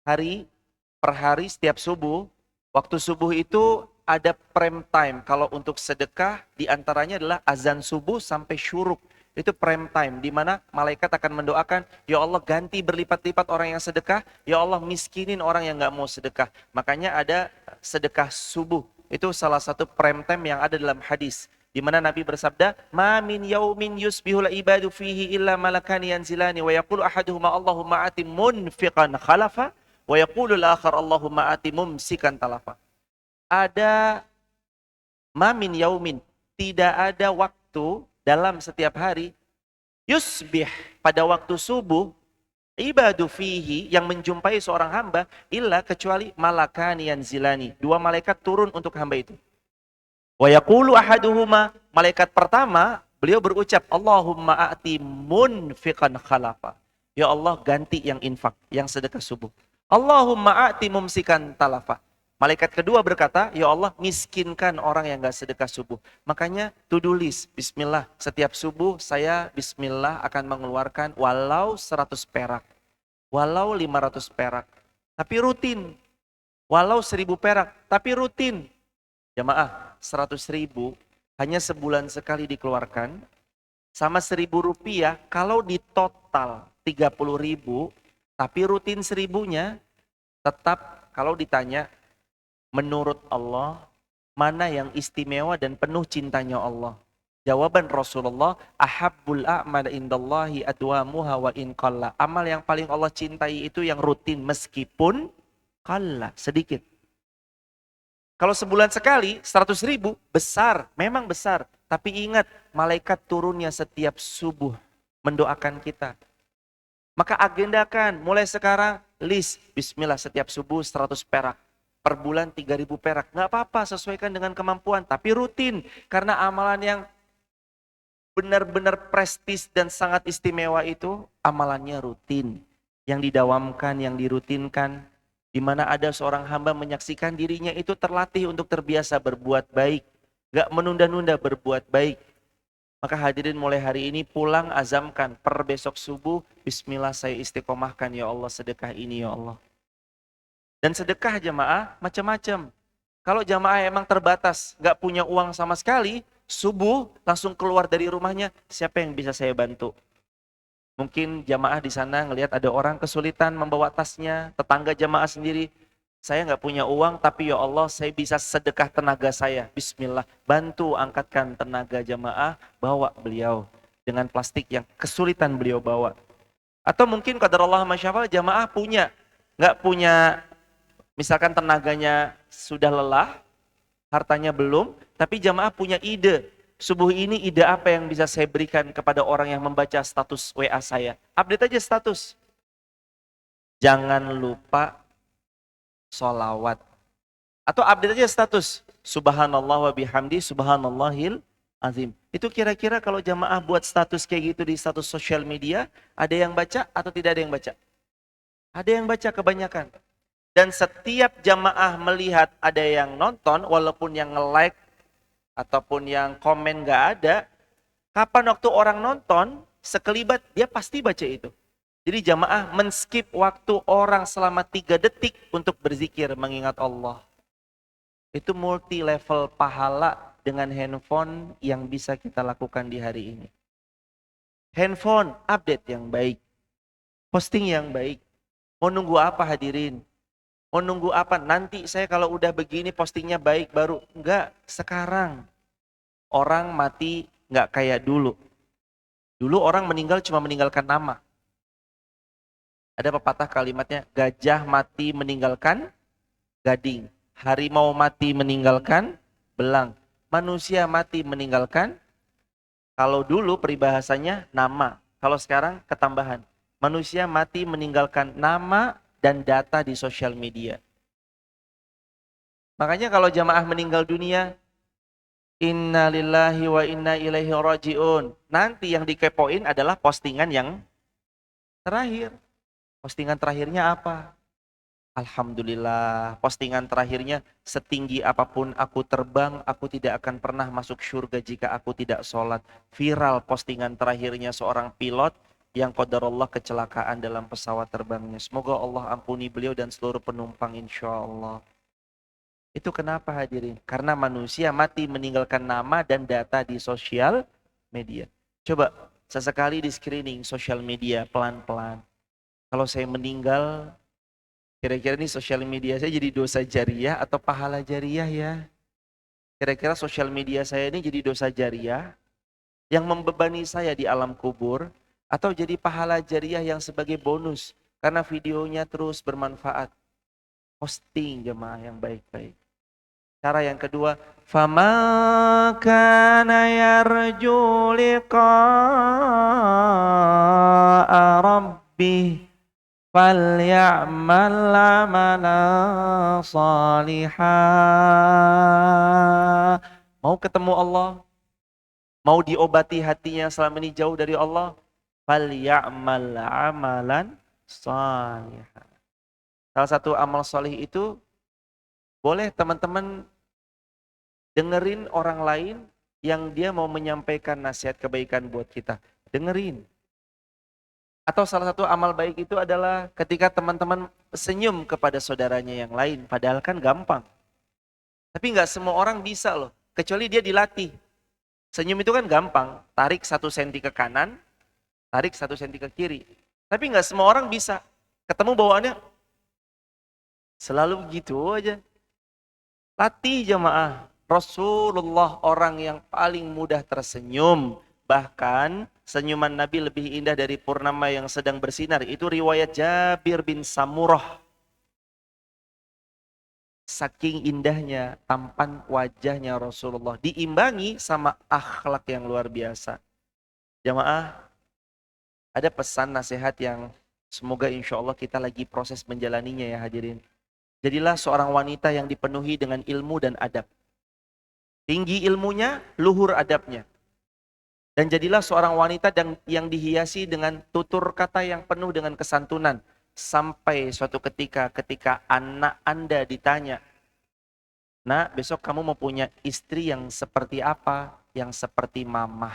Speaker 1: hari per hari setiap subuh. Waktu subuh itu ada prime time. Kalau untuk sedekah, diantaranya adalah azan subuh sampai syuruk. Itu prime time, di mana malaikat akan mendoakan, ya Allah ganti berlipat-lipat orang yang sedekah, ya Allah miskinin orang yang nggak mau sedekah. Makanya ada sedekah subuh. Itu salah satu prime time yang ada dalam hadis. Di mana Nabi bersabda, "Ma min yaumin yusbihul ibadu fihi illa malakani yanzilani wa yaqulu ahaduhuma Allahumma ati munfiqan khalafa wa yaqulu al-akhar Allahumma ati mumsikan talafa." Ada ma min yaumin, tidak ada waktu dalam setiap hari yusbih pada waktu subuh ibadu fihi yang menjumpai seorang hamba illa kecuali malakani yanzilani, 2 malaikat turun untuk hamba itu. Wa yaqulu ahaduhuma, malaikat pertama, beliau berucap, Allahumma a'ti munfiqan khalafa. Ya Allah ganti yang infak, yang sedekah subuh. Allahumma a'ti mumsikan talafa. Malaikat kedua berkata, ya Allah miskinkan orang yang gak sedekah subuh. Makanya to-do list, bismillah. Setiap subuh saya bismillah akan mengeluarkan walau 100 perak. Walau 500 perak. Tapi rutin. Walau 1000 perak. Tapi rutin. Jamaah, 100.000 hanya sebulan sekali dikeluarkan, sama 1.000 rupiah kalau di total 30.000, tapi rutin 1.000-nya, tetap kalau ditanya, menurut Allah, mana yang istimewa dan penuh cintanya Allah? Jawaban Rasulullah, ahabbul a'mal indallahi adwamuha wa in qalla. Amal yang paling Allah cintai itu yang rutin meskipun qalla, sedikit. Kalau sebulan sekali 100.000 besar, memang besar. Tapi ingat, malaikat turunnya setiap subuh mendoakan kita. Maka agendakan mulai sekarang list bismillah setiap subuh 100 perak. Per bulan 3.000 perak. Nggak apa-apa, sesuaikan dengan kemampuan. Tapi rutin. Karena amalan yang benar-benar prestis dan sangat istimewa itu amalannya rutin. Yang didawamkan, yang dirutinkan. Di mana ada seorang hamba menyaksikan dirinya itu terlatih untuk terbiasa berbuat baik. Gak menunda-nunda berbuat baik. Maka hadirin mulai hari ini pulang azamkan per besok subuh. Bismillah saya istiqomahkan ya Allah sedekah ini ya Allah. Dan sedekah jamaah macam-macam. Kalau jamaah emang terbatas, gak punya uang sama sekali. Subuh langsung keluar dari rumahnya. Siapa yang bisa saya bantu? Mungkin jamaah di sana ngelihat ada orang kesulitan membawa tasnya, tetangga jamaah sendiri. Saya nggak punya uang, tapi ya Allah saya bisa sedekah tenaga saya. Bismillah, bantu angkatkan tenaga jamaah, bawa beliau dengan plastik yang kesulitan beliau bawa. Atau mungkin qadarullah masyaallah jamaah nggak punya, misalkan tenaganya sudah lelah, hartanya belum, tapi jamaah punya ide. Subuh ini ide apa yang bisa saya berikan kepada orang yang membaca status WA saya? Update aja status. Jangan lupa sholawat. Atau update aja status. Subhanallah wa bihamdi subhanallahil azim. Itu kira-kira kalau jamaah buat status kayak gitu di status sosial media, ada yang baca atau tidak ada yang baca? Ada yang baca kebanyakan. Dan setiap jamaah melihat ada yang nonton, walaupun yang nge-like, ataupun yang komen gak ada, kapan waktu orang nonton, sekelibat dia pasti baca itu. Jadi jamaah men-skip waktu orang selama 3 detik untuk berzikir mengingat Allah. Itu multi level pahala dengan handphone yang bisa kita lakukan di hari ini. Handphone, update yang baik. Posting yang baik. Mau nunggu apa hadirin? Mau nunggu apa? Nanti saya kalau udah begini postingnya baik baru. Enggak, sekarang. Orang mati enggak kayak dulu. Dulu orang meninggal cuma meninggalkan nama. Ada pepatah kalimatnya, gajah mati meninggalkan gading. Harimau mati meninggalkan belang. Manusia mati meninggalkan, kalau dulu peribahasanya nama. Kalau sekarang ketambahan. Manusia mati meninggalkan nama dan data di sosial media. Makanya kalau jamaah meninggal dunia, inna lillahi wa inna ilaihi raji'un. Nanti yang dikepoin adalah postingan yang terakhir. Postingan terakhirnya apa? Alhamdulillah, postingan terakhirnya setinggi apapun aku terbang, aku tidak akan pernah masuk surga jika aku tidak sholat. Viral postingan terakhirnya seorang pilot yang qadarullah kecelakaan dalam pesawat terbangnya. Semoga Allah ampuni beliau dan seluruh penumpang insya Allah. Itu kenapa hadirin? Karena manusia mati meninggalkan nama dan data di sosial media. Coba sesekali di screening sosial media pelan-pelan. Kalau saya meninggal, kira-kira ini sosial media saya jadi dosa jariah atau pahala jariah ya? Kira-kira sosial media saya ini jadi dosa jariah yang membebani saya di alam kubur atau jadi pahala jariah yang sebagai bonus karena videonya terus bermanfaat. Posting jemaah yang baik-baik. Cara yang kedua, فَمَا كَانَ يَرْجُو لِقَاءَ رَبِّهِ فَلْيَعْمَلْ عَمَلًا صَالِحًا. Mau ketemu Allah, mau diobati hatinya selama ini jauh dari Allah, فَلْيَعْمَلْ عَمَلًا صَالِحًا. Salah satu amal solih itu, boleh teman-teman dengerin orang lain yang dia mau menyampaikan nasihat kebaikan buat kita. Dengerin. Atau salah satu amal baik itu adalah ketika teman-teman senyum kepada saudaranya yang lain. Padahal kan gampang. Tapi nggak semua orang bisa loh. Kecuali dia dilatih. Senyum itu kan gampang. Tarik 1 senti ke kanan, tarik 1 senti ke kiri. Tapi nggak semua orang bisa. Ketemu bawaannya selalu begitu aja. Latih jemaah. Rasulullah orang yang paling mudah tersenyum. Bahkan senyuman Nabi lebih indah dari purnama yang sedang bersinar. Itu riwayat Jabir bin Samurah. Saking indahnya tampan wajahnya Rasulullah. Diimbangi sama akhlak yang luar biasa. Jemaah, ada pesan nasihat yang semoga insya Allah kita lagi proses menjalaninya ya hadirin. Jadilah seorang wanita yang dipenuhi dengan ilmu dan adab. Tinggi ilmunya, luhur adabnya. Dan jadilah seorang wanita yang dihiasi dengan tutur kata yang penuh dengan kesantunan. Sampai suatu ketika anak Anda ditanya, "Nak, besok kamu mau punya istri yang seperti apa?" Yang seperti mamah.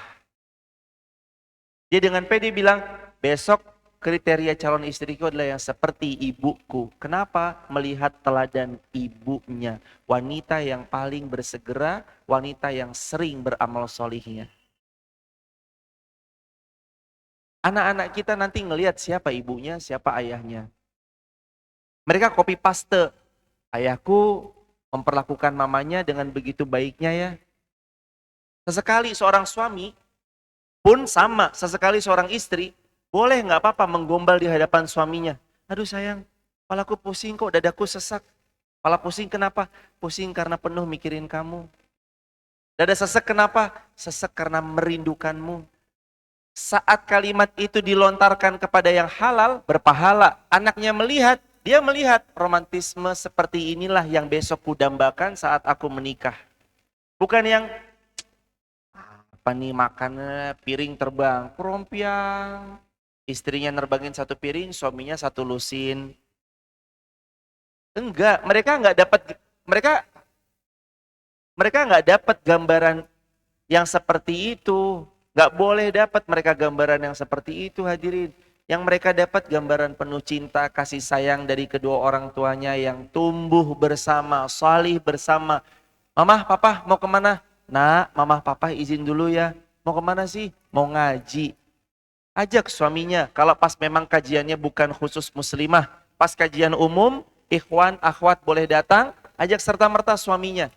Speaker 1: Dia dengan pede bilang, besok kriteria calon istriku adalah yang seperti ibuku. Kenapa? Melihat teladan ibunya. Wanita yang paling bersegera, wanita yang sering beramal solihnya. Anak-anak kita nanti ngelihat siapa ibunya, siapa ayahnya. Mereka copy paste. Ayahku memperlakukan mamanya dengan begitu baiknya ya. Sesekali seorang suami pun sama, sesekali seorang istri boleh nggak apa-apa menggombal di hadapan suaminya. Aduh sayang, kepalaku pusing kok, dadaku sesak. Kepala pusing kenapa? Pusing karena penuh mikirin kamu. Dada sesek kenapa? Sesek karena merindukanmu. Saat kalimat itu dilontarkan kepada yang halal, berpahala. Anaknya melihat, dia melihat romantisme seperti inilah yang besok kudambakan saat aku menikah. Bukan yang apa nih makannya piring terbang, kerompiang. Istrinya nerbangin 1 piring, suaminya 1 lusin. Enggak, mereka nggak dapat gambaran yang seperti itu. Nggak boleh dapat mereka gambaran yang seperti itu hadirin. Yang mereka dapat gambaran penuh cinta, kasih sayang dari kedua orang tuanya yang tumbuh bersama, salih bersama. Mama, papa mau kemana? Nak, mama, papa izin dulu ya. Mau kemana sih? Mau ngaji. Ajak suaminya. Kalau pas memang kajiannya bukan khusus muslimah, pas kajian umum, ikhwan, akhwat boleh datang, ajak serta-merta suaminya.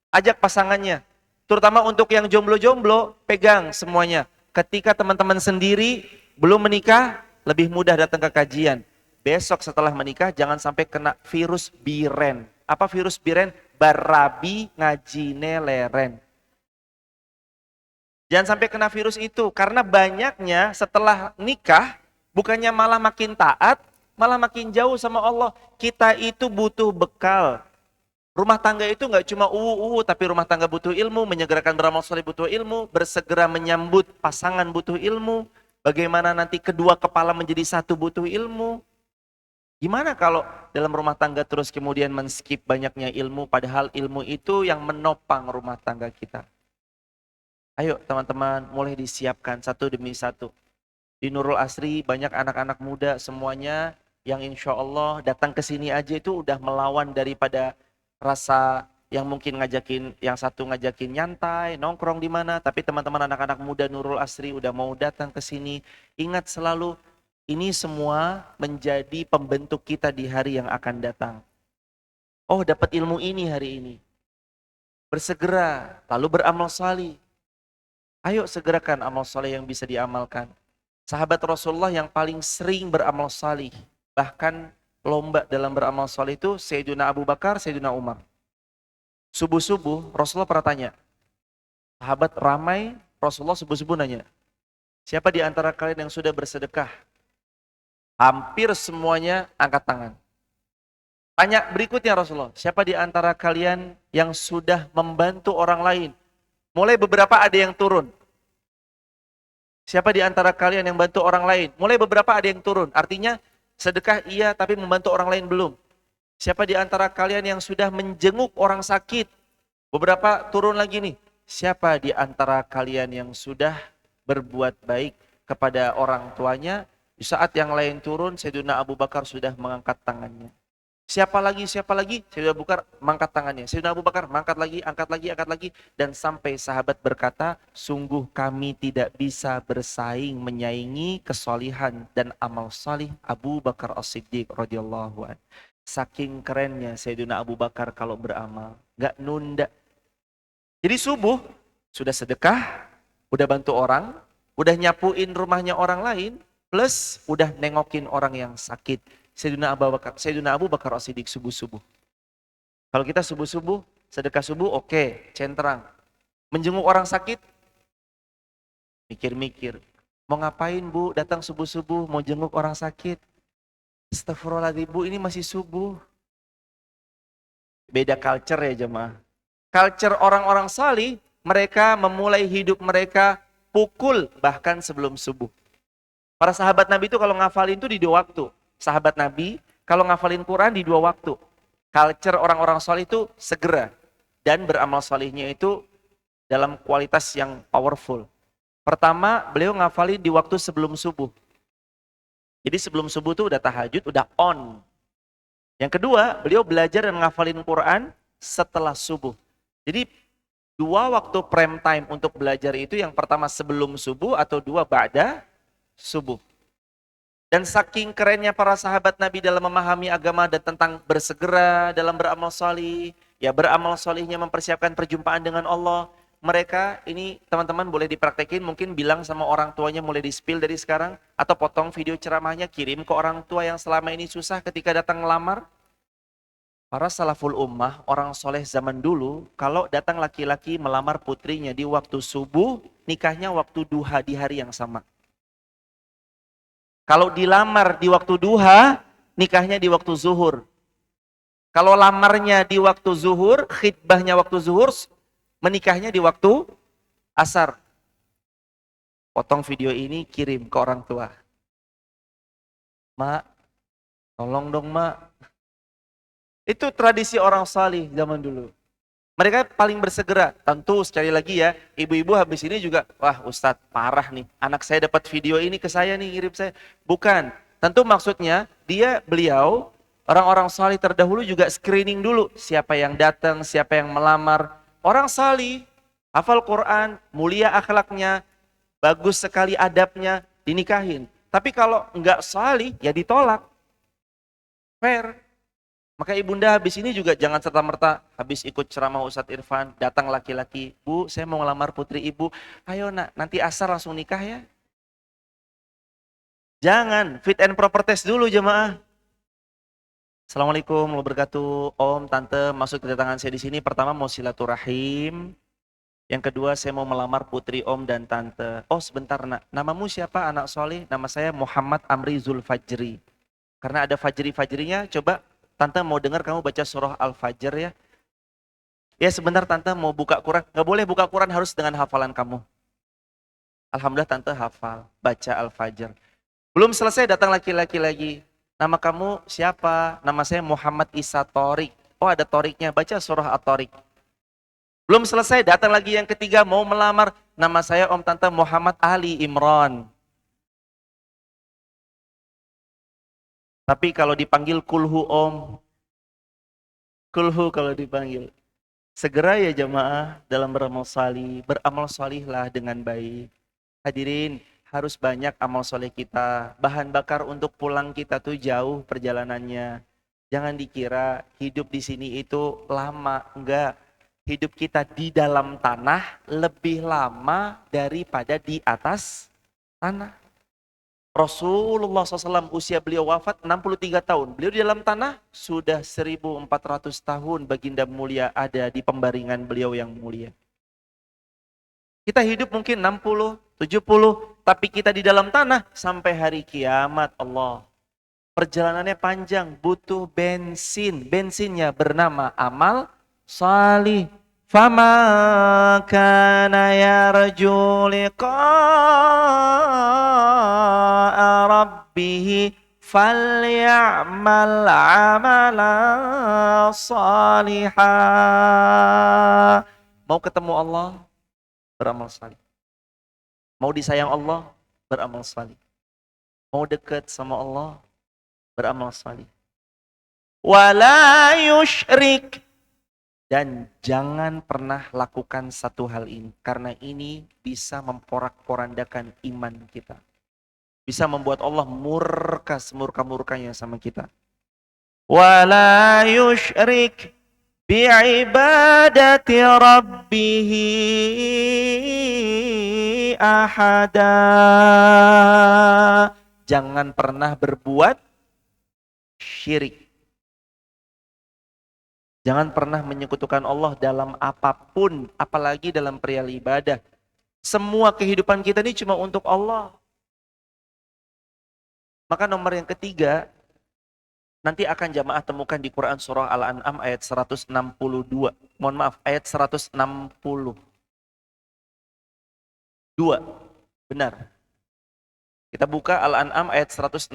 Speaker 1: Ajak pasangannya. Terutama untuk yang jomblo-jomblo, pegang semuanya. Ketika teman-teman sendiri belum menikah, lebih mudah datang ke kajian. Besok setelah menikah, jangan sampai kena virus biren. Apa virus biren? Barabi ngajine leren. Jangan sampai kena virus itu, karena banyaknya setelah nikah, Bukannya malah makin taat, malah makin jauh sama Allah. Kita itu butuh bekal. Rumah tangga itu nggak cuma tapi rumah tangga butuh ilmu, menyegerakan beramal soleh butuh ilmu, bersegera menyambut pasangan butuh ilmu, bagaimana nanti kedua kepala menjadi satu butuh ilmu. Gimana kalau dalam rumah tangga terus kemudian men-skip banyaknya ilmu, padahal ilmu itu yang menopang rumah tangga kita. Ayo teman-teman, mulai disiapkan satu demi satu. Di Nurul Asri banyak anak-anak muda semuanya yang insya Allah datang ke sini aja itu udah melawan daripada rasa yang mungkin ngajakin, yang satu ngajakin nyantai, nongkrong di mana, tapi teman-teman anak-anak muda Nurul Asri udah mau datang ke sini. Ingat selalu, ini semua menjadi pembentuk kita di hari yang akan datang. Oh, dapat ilmu ini hari ini. Bersegera, lalu beramal salih. Ayo segerakan amal saleh yang bisa diamalkan. Sahabat Rasulullah yang paling sering beramal salih, bahkan lomba dalam beramal salih itu Sayyidina Abu Bakar, Sayyidina Umar. Subuh-subuh Rasulullah pernah tanya, sahabat ramai, Rasulullah subuh-subuh nanya, siapa di antara kalian yang sudah bersedekah? Hampir semuanya angkat tangan. Tanya berikutnya Rasulullah, siapa di antara kalian yang sudah membantu orang lain? Mulai beberapa ada yang turun. Siapa di antara kalian yang bantu orang lain? Mulai beberapa ada yang turun. Artinya sedekah iya tapi membantu orang lain belum. Siapa di antara kalian yang sudah menjenguk orang sakit? Beberapa turun lagi nih. Siapa di antara kalian yang sudah berbuat baik kepada orang tuanya? Di saat yang lain turun, Sayyidina Abu Bakar sudah mengangkat tangannya. Siapa lagi? Sayyidina Abu Bakar mengangkat tangannya. Sayyidina Abu Bakar mengangkat lagi, angkat lagi. Dan sampai sahabat berkata, sungguh kami tidak bisa bersaing menyaingi kesolihan dan amal salih Abu Bakar As-Siddiq radhiyallahu anhu. Saking kerennya Sayyidina Abu Bakar kalau beramal, nggak nunda. Jadi subuh, sudah sedekah, udah bantu orang, udah nyapuin rumahnya orang lain, plus udah nengokin orang yang sakit. Sayyidina Abu Bakar As-Siddiq subuh-subuh. Kalau kita subuh-subuh, sedekah subuh oke, centrang. Menjenguk orang sakit, mikir-mikir. Mau ngapain Bu, datang subuh-subuh, mau jenguk orang sakit. Astagfirullahaladzim Bu, ini masih subuh. Beda culture ya jemaah. Culture orang-orang salih, mereka memulai hidup mereka pukul bahkan sebelum subuh. Para sahabat Nabi itu kalau ngafalin itu di 2 waktu. Sahabat Nabi kalau ngafalin Quran di 2 waktu. Culture orang-orang soleh itu segera dan beramal solehnya itu dalam kualitas yang powerful. Pertama, beliau ngafalin di waktu sebelum subuh. Jadi sebelum subuh itu udah tahajud, udah on. Yang kedua, beliau belajar dan ngafalin Quran setelah subuh. Jadi 2 waktu prime time untuk belajar itu, yang pertama sebelum subuh atau 2 ba'da subuh. Dan saking kerennya para sahabat Nabi dalam memahami agama dan tentang bersegera dalam beramal solih, ya beramal solihnya mempersiapkan perjumpaan dengan Allah. Mereka ini teman-teman boleh dipraktekin, mungkin bilang sama orang tuanya mulai di-spill dari sekarang, atau potong video ceramahnya kirim ke orang tua yang selama ini susah ketika datang ngelamar. Para salaful ummah, orang soleh zaman dulu, kalau datang laki-laki melamar putrinya di waktu subuh, nikahnya waktu duha di hari yang sama. Kalau dilamar di waktu duha, nikahnya di waktu zuhur. Kalau lamarnya di waktu zuhur, khidbahnya waktu zuhur, menikahnya di waktu asar. Potong video ini, kirim ke orang tua. Mak, tolong dong mak. Itu tradisi orang salih zaman dulu. Mereka paling bersegera. Tentu sekali lagi ya, ibu-ibu habis ini juga, wah Ustadz parah nih, anak saya dapat video ini ke saya nih, ngirim saya. Bukan, tentu maksudnya beliau, orang-orang salih terdahulu juga screening dulu. Siapa yang datang, siapa yang melamar. Orang salih, hafal Quran, mulia akhlaknya, bagus sekali adabnya, dinikahin. Tapi kalau enggak salih, ya ditolak. Fair. Maka ibunda habis ini juga jangan serta-merta habis ikut ceramah Ustadz Irfan, datang laki-laki, Bu saya mau ngelamar putri ibu, ayo nak nanti asar langsung nikah ya. Jangan, fit and proper test dulu jemaah. Assalamualaikum warahmatullahi wabarakatuh, Om, Tante, maksud kedatangan saya di sini pertama mau silaturahim, Yang kedua, saya mau melamar putri om dan tante. Oh sebentar nak, namamu siapa anak soleh? Nama saya Muhammad Amri Zulfajri. Karena ada Fajri-Fajrinya, coba tante mau dengar kamu baca surah Al-Fajr ya. Ya sebentar tante mau buka Quran. Nggak boleh buka Quran, harus dengan hafalan kamu. Alhamdulillah tante hafal, baca Al-Fajr. Belum selesai datang laki-laki lagi. Nama kamu siapa? Nama saya Muhammad Isa Torik. Oh ada Toriknya, baca surah At-Torik. Belum selesai datang lagi yang ketiga mau melamar. Nama saya Om Tante Muhammad Ali Imran. Tapi kalau dipanggil kulhu Om, kulhu kalau dipanggil. Segera ya jamaah dalam beramal salihlah dengan baik. Hadirin, harus banyak amal soleh kita. Bahan bakar untuk pulang kita tuh jauh perjalanannya. Jangan dikira hidup di sini itu lama. Enggak. Hidup kita di dalam tanah lebih lama daripada di atas tanah. Rasulullah SAW usia beliau wafat 63 tahun. Beliau di dalam tanah sudah 1400 tahun baginda mulia ada di pembaringan beliau yang mulia. Kita hidup mungkin 60, 70, tapi kita di dalam tanah sampai hari kiamat Allah. Perjalanannya panjang, butuh bensin. Bensinnya bernama amal salih. Fama kana yarju liqa'a rabbih falyamal amalan salihah. Mau ketemu Allah? Beramal salih. Mau disayang Allah? Beramal salih. Mau dekat sama Allah? Beramal salih. Wala yushrik. Dan jangan pernah lakukan satu hal ini. Karena ini bisa memporak-porandakan iman kita. Bisa membuat Allah murka semurka-murkanya sama kita. Wala yushrik bi'ibadati rabbihi ahada. Jangan pernah berbuat syirik. Jangan pernah menyekutukan Allah dalam apapun, apalagi dalam perihal ibadah. Semua kehidupan kita ini cuma untuk Allah. Maka nomor yang ketiga, nanti akan jamaah temukan di Quran surah Al-An'am ayat 162. Mohon maaf, ayat 162. Benar. Kita buka Al-An'am ayat 162.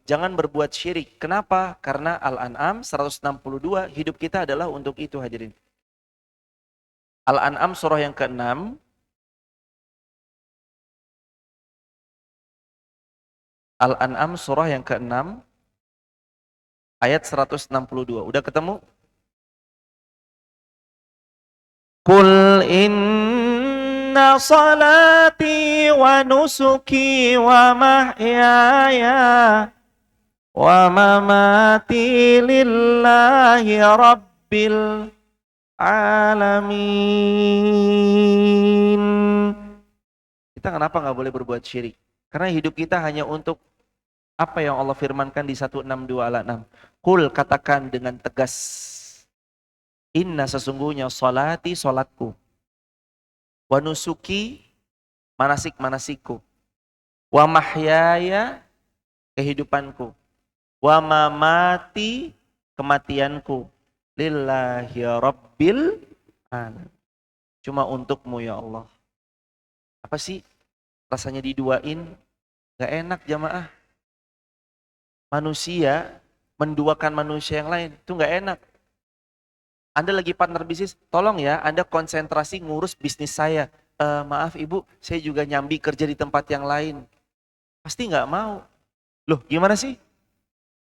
Speaker 1: Jangan berbuat syirik. Kenapa? Karena Al-An'am 162 hidup kita adalah untuk itu hadirin. Al-An'am surah yang ke-6. Al-An'am surah yang ke-6 ayat 162. Udah ketemu? Qul inna salati wa nusuki wa mahyaya wa mamati lillahi rabbil alamin. Kita kenapa nggak boleh berbuat syirik? Karena hidup kita hanya untuk apa yang Allah firmankan di 162 Al-An'am. Qul, katakan dengan tegas. Inna sesungguhnya salati salatku. Wa nusuki manasik-manasikku. Wa mahyaya kehidupanku. Wa mamati kematianku. Lillahi rabbil alamin. Cuma untukmu ya Allah. Apa sih rasanya diduain? Gak enak jamaah. Manusia menduakan manusia yang lain itu gak enak. Anda lagi partner bisnis, tolong ya Anda konsentrasi ngurus bisnis saya. Maaf ibu, saya juga nyambi kerja di tempat yang lain. Pasti nggak mau. Loh gimana sih?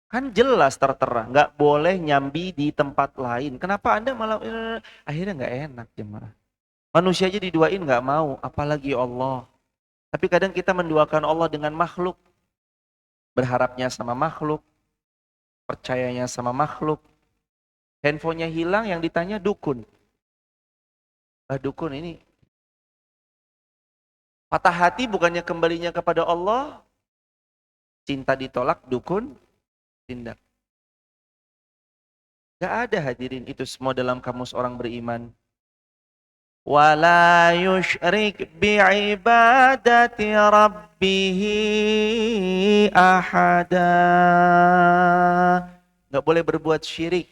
Speaker 1: Kan jelas tertera, nggak boleh nyambi di tempat lain. Kenapa Anda malah akhirnya nggak enak jemaah. Manusia aja diduain nggak mau, apalagi Allah. Tapi kadang kita menduakan Allah dengan makhluk. Berharapnya sama makhluk, percayanya sama makhluk. Handphonenya hilang, yang ditanya dukun. Dukun ini patah hati bukannya kembalinya kepada Allah. Cinta ditolak, dukun tindak. Gak ada hadirin itu semua dalam kamus orang beriman. wala yusyrik bi'ibadati rabbih ahada. Nggak boleh berbuat syirik.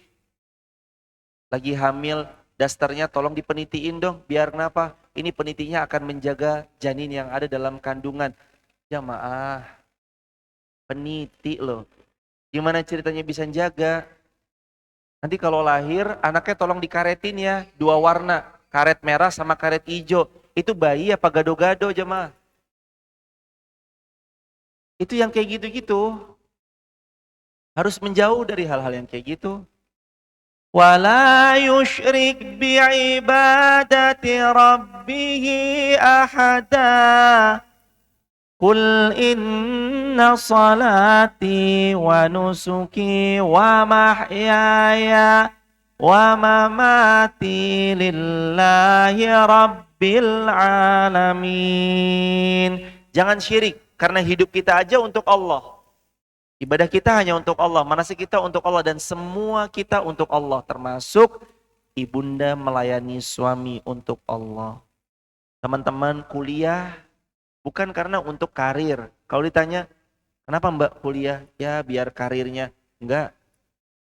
Speaker 1: Lagi hamil, dasternya tolong dipenitiin dong. Biar kenapa? Ini penitinya akan menjaga janin yang ada dalam kandungan. Jamaah, peniti loh. Gimana ceritanya bisa jaga? Nanti kalau lahir, anaknya tolong dikaretin ya. 2 warna, karet merah sama karet hijau. Itu bayi apa gado-gado jemaah? Itu yang kayak gitu-gitu. Harus menjauh dari hal-hal yang kayak gitu. Wala yusyrik bi'ibadati rabbih ahada. Qul inna salati wa nusuki wa mahyaya wa mamati lillahi rabbil alamin. Jangan syirik, karena hidup kita aja untuk Allah. Ibadah kita hanya untuk Allah, manasik kita untuk Allah, dan semua kita untuk Allah, termasuk ibunda melayani suami untuk Allah. Teman-teman kuliah bukan karena untuk karir. Kalau ditanya, kenapa Mbak kuliah? Ya biar karirnya. Enggak,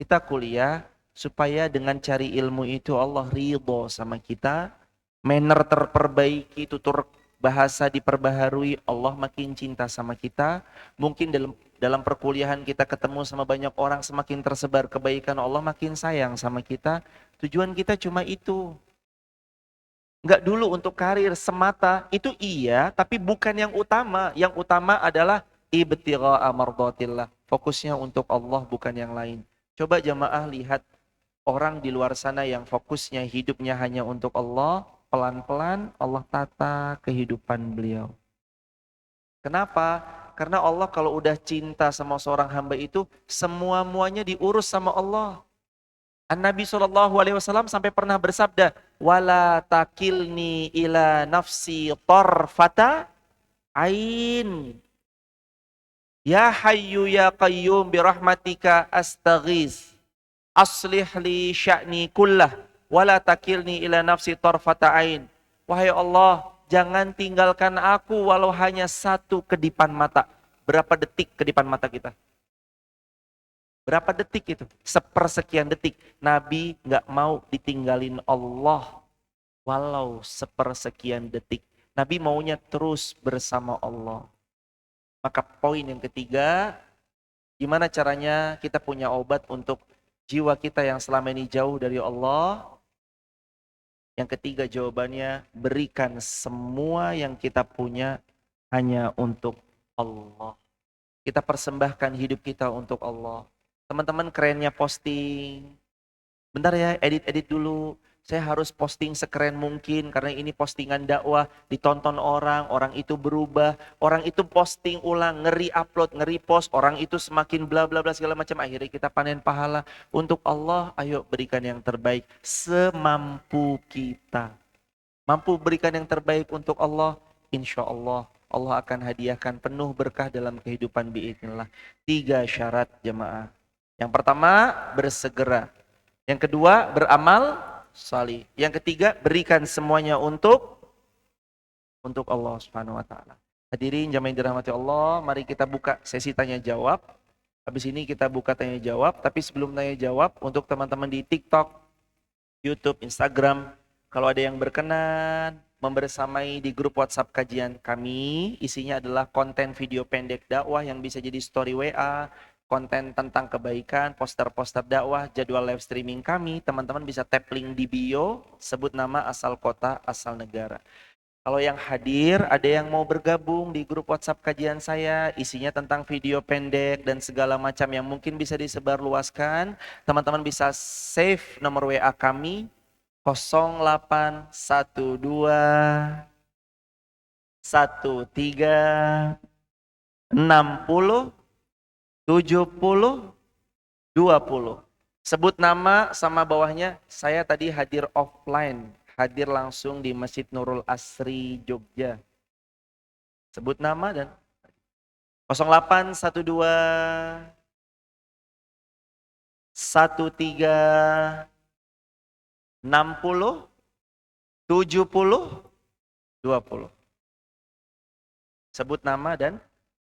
Speaker 1: kita kuliah supaya dengan cari ilmu itu Allah ridho sama kita, manner terperbaiki, tutur bahasa diperbaharui, Allah makin cinta sama kita. Mungkin dalam perkuliahan kita ketemu sama banyak orang, semakin tersebar kebaikan, Allah makin sayang sama kita. Tujuan kita cuma itu. Enggak dulu untuk karir semata, itu iya, tapi bukan yang utama. Yang utama adalah ibtigha'a mardatillah. Fokusnya untuk Allah, bukan yang lain. Coba jamaah lihat orang di luar sana yang fokusnya hidupnya hanya untuk Allah, pelan-pelan Allah tata kehidupan beliau. Kenapa? Karena Allah kalau udah cinta sama seorang hamba itu, semua-muanya diurus sama Allah. An-Nabi SAW sampai pernah bersabda, wala takilni ila nafsi tarfata ain. Ya hayyu ya qayyum birahmatika astaghiz. Aslih li sya'ni kullah. Wala takilni ila nafsi tarfata ain. Wahai Allah, jangan tinggalkan aku walau hanya satu kedipan mata. Berapa detik kedipan mata kita? Berapa detik itu? Sepersekian detik. Nabi nggak mau ditinggalin Allah walau sepersekian detik. Nabi maunya terus bersama Allah. Maka poin yang ketiga, gimana caranya kita punya obat untuk jiwa kita yang selama ini jauh dari Allah? Yang ketiga jawabannya, berikan semua yang kita punya hanya untuk Allah. Kita persembahkan hidup kita untuk Allah. Teman-teman kerennya posting. Bentar ya, edit-edit dulu. Saya harus posting sekeren mungkin karena ini postingan dakwah, ditonton orang, orang itu berubah, orang itu posting ulang, ngeri-upload, ngeri-post, orang itu semakin bla bla bla segala macam, akhirnya kita panen pahala. Untuk Allah, ayo berikan yang terbaik semampu kita. Mampu berikan yang terbaik untuk Allah, insya Allah Allah akan hadiahkan penuh berkah dalam kehidupan biidznillah. 3 syarat jemaah. Yang pertama, bersegera. Yang kedua, beramal salih. Yang ketiga, berikan semuanya untuk Allah Subhanahu wa taala. Hadirin jamaah yang dirahmati Allah, mari kita buka sesi tanya jawab. Habis ini kita buka tanya jawab, tapi sebelum tanya jawab, untuk teman-teman di TikTok, YouTube, Instagram, kalau ada yang berkenan membersamai di grup WhatsApp kajian kami, isinya adalah konten video pendek dakwah yang bisa jadi story WA, konten tentang kebaikan, poster-poster dakwah, jadwal live streaming kami, teman-teman bisa tap link di bio, sebut nama, asal kota, asal negara. Kalau yang hadir, ada yang mau bergabung di grup WhatsApp kajian saya, isinya tentang video pendek dan segala macam yang mungkin bisa disebarluaskan, teman-teman bisa save nomor WA kami, 0812 13 60 70 20. Sebut nama sama bawahnya, saya tadi hadir offline, hadir langsung di Masjid Nurul Asri Jogja. Sebut nama dan 0812 13 60 70, 20. Sebut nama dan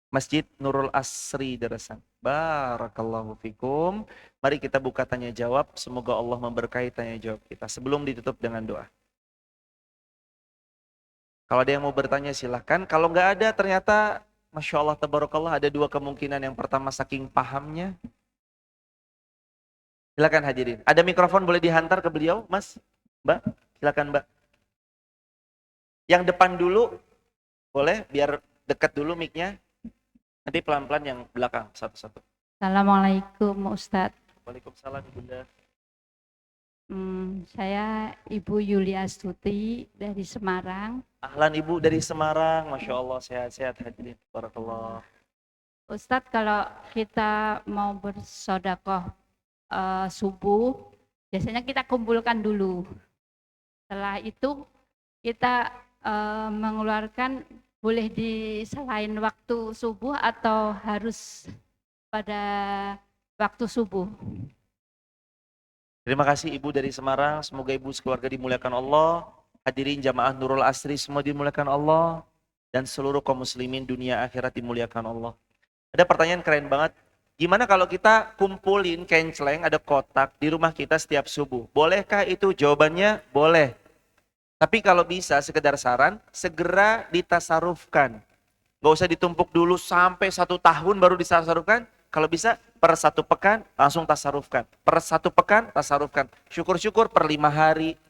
Speaker 1: Masjid Nurul Asri Deresan. Barakallahu fikum. Mari kita buka tanya jawab. Semoga Allah memberkahi tanya jawab kita. Sebelum ditutup dengan doa. Kalau ada yang mau bertanya silahkan. Kalau nggak ada ternyata Masya Allah tabarakallah ada dua kemungkinan. Yang pertama saking pahamnya. Silakan hadirin. Ada mikrofon boleh dihantar ke beliau, Mas? Mbak? Silakan Mbak. Yang depan dulu boleh biar dekat dulu mic-nya. Nanti pelan-pelan yang belakang satu-satu.
Speaker 2: Assalamualaikum Ustadz.
Speaker 1: Waalaikumsalam Bunda.
Speaker 2: Saya Ibu Yulia Astuti dari Semarang.
Speaker 1: Ahlan Ibu dari Semarang, Masya Allah sehat-sehat hadirin. Barakallah.
Speaker 2: Ustadz, kalau kita mau bersodakoh subuh, biasanya kita kumpulkan dulu. Setelah itu kita mengeluarkan boleh di selain waktu subuh atau harus pada waktu subuh.
Speaker 1: Terima kasih Ibu dari Semarang, semoga Ibu sekeluarga dimuliakan Allah. Hadirin jamaah Nurul Asri semua dimuliakan Allah. Dan seluruh kaum muslimin dunia akhirat dimuliakan Allah. Ada pertanyaan keren banget. Gimana kalau kita kumpulin kenceleng, ada kotak di rumah kita setiap subuh? Bolehkah itu? Jawabannya boleh. Tapi kalau bisa sekedar saran, segera ditasarufkan. Gak usah ditumpuk dulu sampai 1 tahun baru ditasarufkan. Kalau bisa per 1 pekan langsung tasarufkan. Per 1 pekan tasarufkan. Syukur-syukur per 5 hari.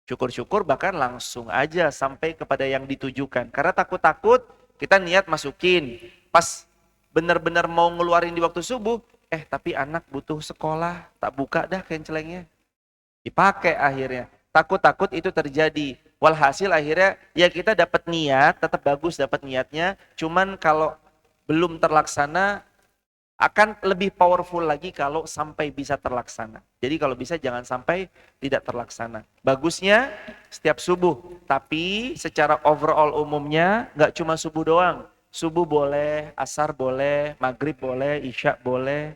Speaker 1: Syukur-syukur bahkan langsung aja sampai kepada yang ditujukan. Karena takut-takut kita niat masukin. Pas benar-benar mau ngeluarin di waktu subuh. Tapi anak butuh sekolah. Tak buka dah kencelengnya. Dipakai akhirnya. Takut-takut itu terjadi. Walhasil akhirnya ya kita dapat niat, tetap bagus dapat niatnya. Cuman kalau belum terlaksana akan lebih powerful lagi kalau sampai bisa terlaksana. Jadi kalau bisa jangan sampai tidak terlaksana. Bagusnya setiap subuh. Tapi secara overall umumnya nggak cuma subuh doang. Subuh boleh, asar boleh, maghrib boleh, isya boleh.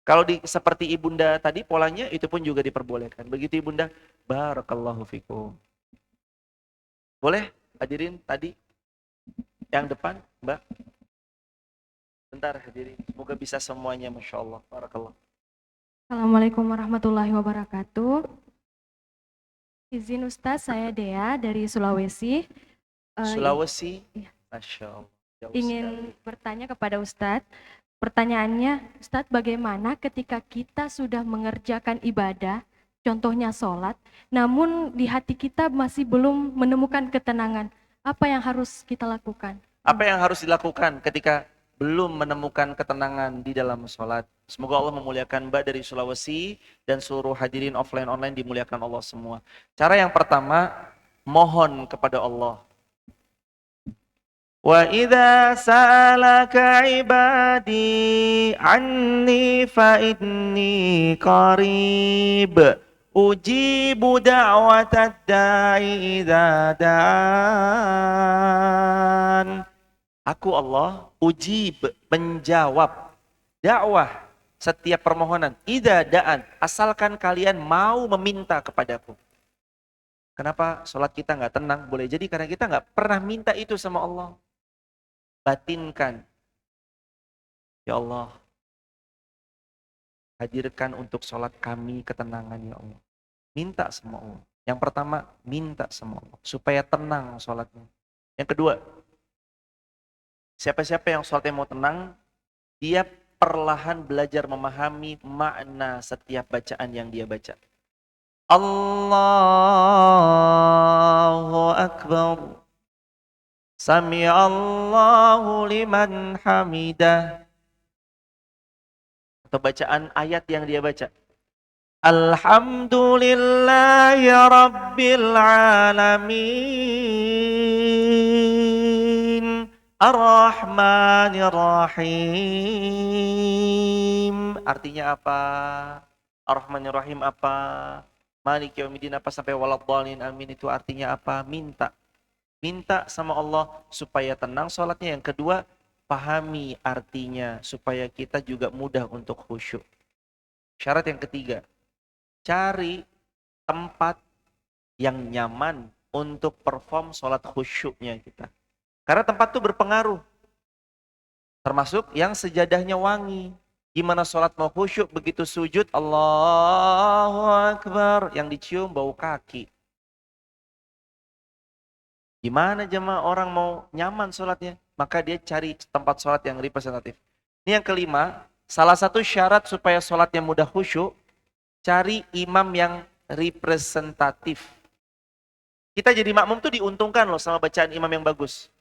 Speaker 1: Kalau seperti ibunda tadi polanya itu pun juga diperbolehkan. Begitu ibunda, barakallahu fikum. Boleh hadirin tadi yang depan, Mbak. Bentar hadirin, semoga bisa semuanya, Masya Allah. Barakallah.
Speaker 3: Assalamualaikum warahmatullahi wabarakatuh. Izin Ustaz, saya Dea dari Sulawesi.
Speaker 1: Sulawesi,
Speaker 3: iya.
Speaker 1: Masya Allah.
Speaker 3: Ingin bertanya kepada Ustadz. Pertanyaannya, Ustadz, bagaimana ketika kita sudah mengerjakan ibadah, contohnya sholat, namun di hati kita masih belum menemukan ketenangan. Apa yang harus kita lakukan?
Speaker 1: Apa yang harus dilakukan ketika belum menemukan ketenangan di dalam sholat? Semoga Allah memuliakan Mbak dari Sulawesi dan seluruh hadirin offline online dimuliakan Allah semua. Cara yang pertama, mohon kepada Allah. Wa idza sa'alaka ibadi anni fa inni qarib ujibu da'watad da'i idza da'an. Aku Allah ujib, menjawab dakwah setiap permohonan idza da'an, asalkan kalian mau meminta kepadaku. Kenapa sholat kita nggak tenang? Boleh jadi karena kita nggak pernah minta itu sama Allah. Batinkan, ya Allah, hadirkan untuk sholat kami ketenangan ya Allah. Minta sama Allah. Yang pertama, minta sama Allah supaya tenang sholatnya. Yang kedua, siapa-siapa yang sholatnya mau tenang, dia perlahan belajar memahami makna setiap bacaan yang dia baca. Allahu Akbar. Sami Allahu liman hamidah. Atau bacaan ayat yang dia baca. Alhamdulillahi Rabbil Alamin. Ar-Rahmanir Rahim. Artinya apa? Ar-Rahmanir Rahim apa? Maliki Yaumiddin apa sampai waladhdallin amin itu artinya apa? Minta. Minta sama Allah supaya tenang sholatnya. Yang kedua, pahami artinya supaya kita juga mudah untuk khusyuk. Syarat yang ketiga, cari tempat yang nyaman untuk perform sholat khusyuknya kita. Karena tempat itu berpengaruh. Termasuk yang sejadahnya wangi. Gimana sholat mau khusyuk, begitu sujud, Allahu Akbar, yang dicium bau kaki. Gimana jemaah orang mau nyaman sholatnya? Maka dia cari tempat sholat yang representatif. Ini yang kelima, salah satu syarat supaya sholatnya mudah khusyuk, cari imam yang representatif. Kita jadi makmum tuh diuntungkan loh sama bacaan imam yang bagus.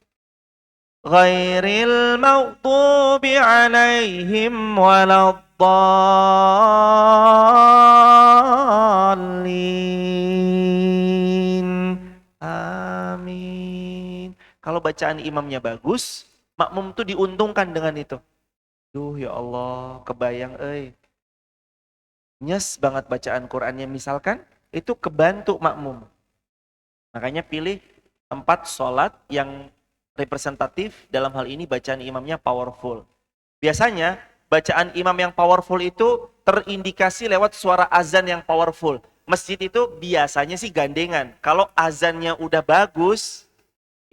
Speaker 1: Ghairil maghdubi alaihim waladdallin. Amin. Kalau bacaan imamnya bagus, makmum tuh diuntungkan dengan itu. Duh ya Allah, kebayang nyes banget bacaan Qur'annya misalkan, itu kebantu makmum. Makanya pilih tempat sholat yang representatif, dalam hal ini bacaan imamnya powerful. Biasanya bacaan imam yang powerful itu terindikasi lewat suara azan yang powerful. Masjid itu biasanya sih gandengan. Kalau azannya udah bagus,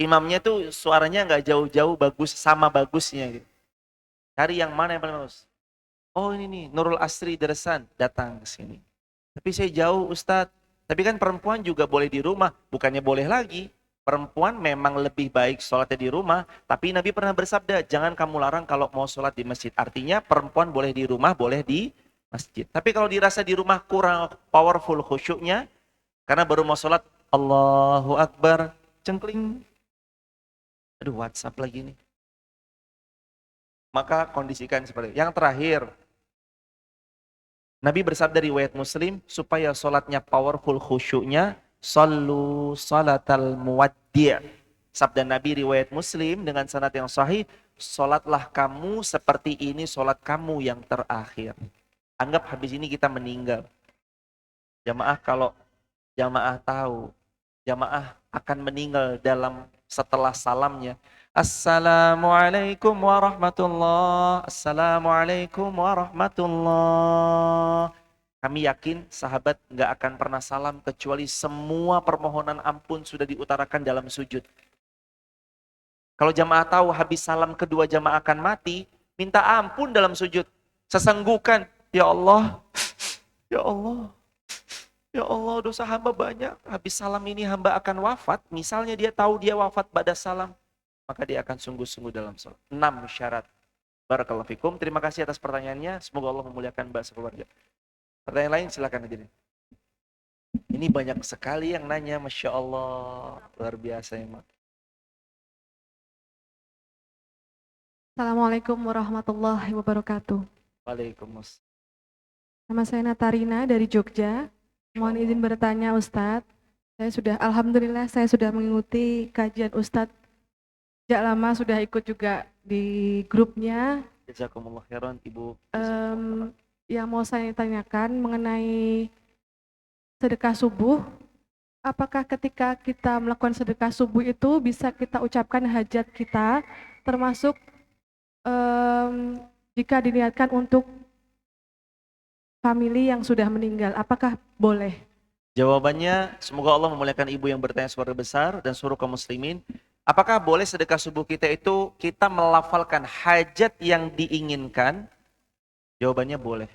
Speaker 1: imamnya tuh suaranya nggak jauh-jauh bagus, sama bagusnya gitu. Cari yang mana yang paling bagus. Oh ini nih, Nurul Asri Deresan, datang ke sini. Tapi saya jauh Ustadz. Tapi kan perempuan juga boleh di rumah, bukannya boleh lagi. Perempuan memang lebih baik sholatnya di rumah, tapi Nabi pernah bersabda, jangan kamu larang kalau mau sholat di masjid. Artinya perempuan boleh di rumah, boleh di masjid. Tapi kalau dirasa di rumah kurang powerful khusyuknya, karena baru mau sholat, Allahu Akbar, cengkling. Aduh, WhatsApp lagi nih. Maka kondisikan seperti itu. Yang terakhir, Nabi bersabda riwayat Muslim, supaya sholatnya powerful khusyuknya, sallu salatal muwaddi'. Sabda Nabi riwayat Muslim dengan sanad yang sahih, sholatlah kamu seperti ini sholat kamu yang terakhir. Anggap habis ini kita meninggal. Jamaah kalau jamaah tahu, jamaah akan meninggal dalam setelah salamnya. Assalamualaikum warahmatullah. Assalamualaikum warahmatullah. Kami yakin sahabat nggak akan pernah salam kecuali semua permohonan ampun sudah diutarakan dalam sujud. Kalau jamaah tahu habis salam kedua jamaah akan mati, minta ampun dalam sujud. Sesenggukan, ya Allah, ya Allah, ya Allah, dosa hamba banyak. Habis salam ini hamba akan wafat. Misalnya dia tahu dia wafat pada salam, maka dia akan sungguh-sungguh dalam salat. 6 syarat. Barakallahu fikum. Terima kasih atas pertanyaannya. Semoga Allah memuliakan Mbak sekeluarga. Pertanyaan lain silakan aja. Ini banyak sekali yang nanya, Masya Allah. Luar biasa emang.
Speaker 4: Assalamualaikum warahmatullahi wabarakatuh.
Speaker 1: Waalaikumsalam.
Speaker 4: Nama saya Natarina dari Jogja. Mohon izin bertanya Ustadz. Alhamdulillah saya sudah mengikuti kajian Ustadz. Sejak lama sudah ikut juga di grupnya.
Speaker 1: Jazakumullah khairan Ibu.
Speaker 4: Yang mau saya tanyakan mengenai sedekah subuh. Apakah ketika kita melakukan sedekah subuh itu bisa kita ucapkan hajat kita, termasuk jika diniatkan untuk famili yang sudah meninggal, apakah boleh?
Speaker 1: Jawabannya, semoga Allah memuliakan ibu yang bertanya suara besar dan seluruh kaum muslimin. Apakah boleh sedekah subuh kita itu kita melafalkan hajat yang diinginkan? Jawabannya boleh.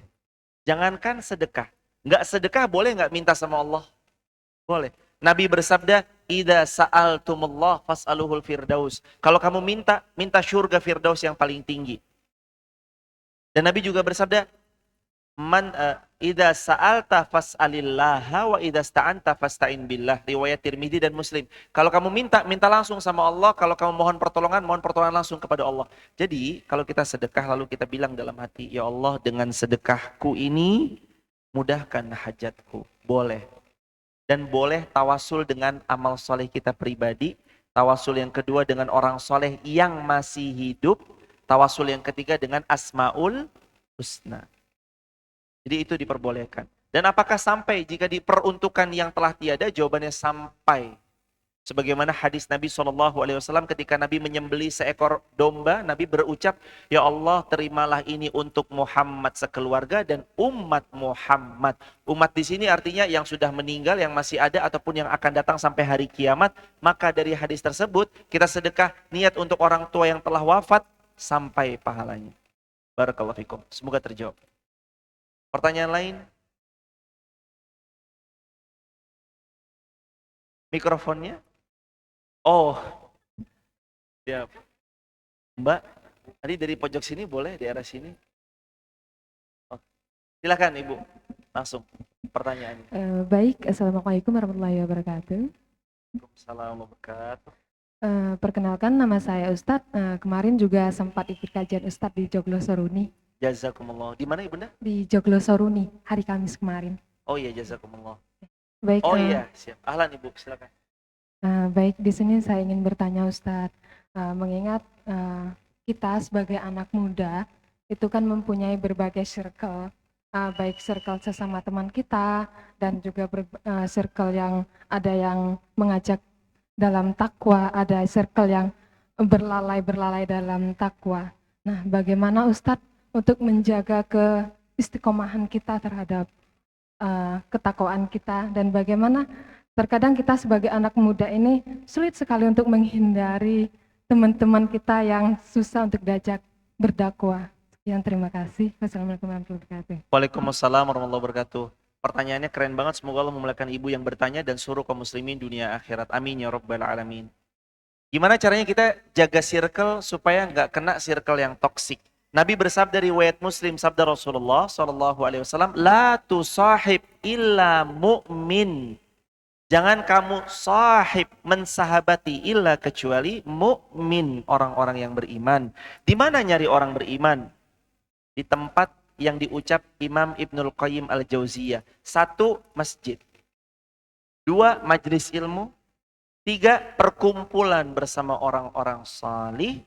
Speaker 1: Jangankan sedekah. Nggak sedekah boleh nggak minta sama Allah? Boleh. Nabi bersabda, "Idza sa'altumullah fas'aluhul firdaus." Kalau kamu minta syurga firdaus yang paling tinggi. Dan Nabi juga bersabda, idza sa'alta fas'alillaha wa idza sta'anta fasta'in billah. Riwayat Tirmidzi dan Muslim. Kalau kamu minta langsung sama Allah. Kalau kamu mohon pertolongan langsung kepada Allah. Jadi, kalau kita sedekah lalu kita bilang dalam hati, "Ya Allah, dengan sedekahku ini mudahkan hajatku." Boleh. Dan boleh tawasul dengan amal soleh kita pribadi. Tawasul yang kedua dengan orang soleh yang masih hidup. Tawasul yang ketiga dengan asmaul husna. Jadi itu diperbolehkan. Dan apakah sampai jika diperuntukkan yang telah tiada? Jawabannya sampai. Sebagaimana hadis Nabi SAW ketika Nabi menyembelih seekor domba, Nabi berucap, "Ya Allah, terimalah ini untuk Muhammad sekeluarga dan umat Muhammad." Umat di sini artinya yang sudah meninggal, yang masih ada ataupun yang akan datang sampai hari kiamat. Maka dari hadis tersebut kita sedekah niat untuk orang tua yang telah wafat sampai pahalanya. Barakallahu fikum. Semoga terjawab. Pertanyaan lain? Mikrofonnya? Oh, ya, Mbak, tadi dari pojok sini boleh, di arah sini. Oh, silakan Ibu, langsung pertanyaannya.
Speaker 5: Baik, Assalamualaikum warahmatullahi wabarakatuh.
Speaker 1: Waalaikumsalam wabarakatuh.
Speaker 5: Perkenalkan, nama saya Ustadz. Kemarin juga sempat ikut kajian Ustadz di Joglo Soruni.
Speaker 1: Jazakumullah. Di mana Ibunda?
Speaker 5: Di Joglo Soruni, hari Kamis kemarin.
Speaker 1: Oh iya, jazakumullah.
Speaker 5: Baik,
Speaker 1: Oh iya, siap. Ahlan Ibu, silakan.
Speaker 5: baik, di sini saya ingin bertanya Ustadz, mengingat kita sebagai anak muda itu kan mempunyai berbagai circle, baik circle sesama teman kita dan juga circle yang ada yang mengajak dalam takwa, ada circle yang berlalai dalam takwa. Nah, bagaimana Ustadz untuk menjaga keistiqomahan kita terhadap ketakwaan kita, dan bagaimana terkadang kita sebagai anak muda ini sulit sekali untuk menghindari teman-teman kita yang susah untuk diajak berdakwah. Sekian, terima kasih. Wassalamualaikum warahmatullahi wabarakatuh.
Speaker 1: Waalaikumsalam warahmatullahi wabarakatuh. Pertanyaannya keren banget. Semoga Allah memuliakan Ibu yang bertanya dan suruh kaum muslimin dunia akhirat. Amin ya rabbal alamin. Gimana caranya kita jaga circle supaya nggak kena circle yang toksik? Nabi bersabda riwayat Muslim, sabda Rasulullah SAW, "La tusahib illa mu'min." Jangan kamu sahib, mensahabati illa kecuali mukmin, orang-orang yang beriman. Di mana nyari orang beriman? Di tempat yang diucap Imam Ibnul Qayyim Al-Jauziyah. 1, masjid. 2, majlis ilmu. 3, perkumpulan bersama orang-orang salih.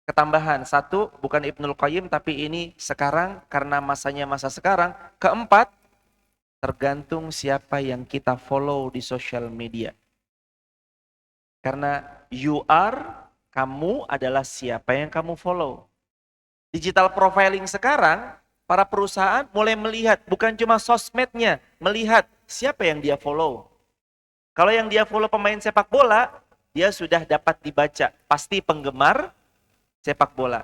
Speaker 1: Ketambahan 1, bukan Ibnul Qayyim tapi ini sekarang karena masanya masa sekarang. 4, tergantung siapa yang kita follow di sosial media. Karena kamu adalah siapa yang kamu follow. Digital profiling sekarang, para perusahaan mulai melihat, bukan cuma sosmednya, melihat siapa yang dia follow. Kalau yang dia follow pemain sepak bola, dia sudah dapat dibaca, pasti penggemar sepak bola.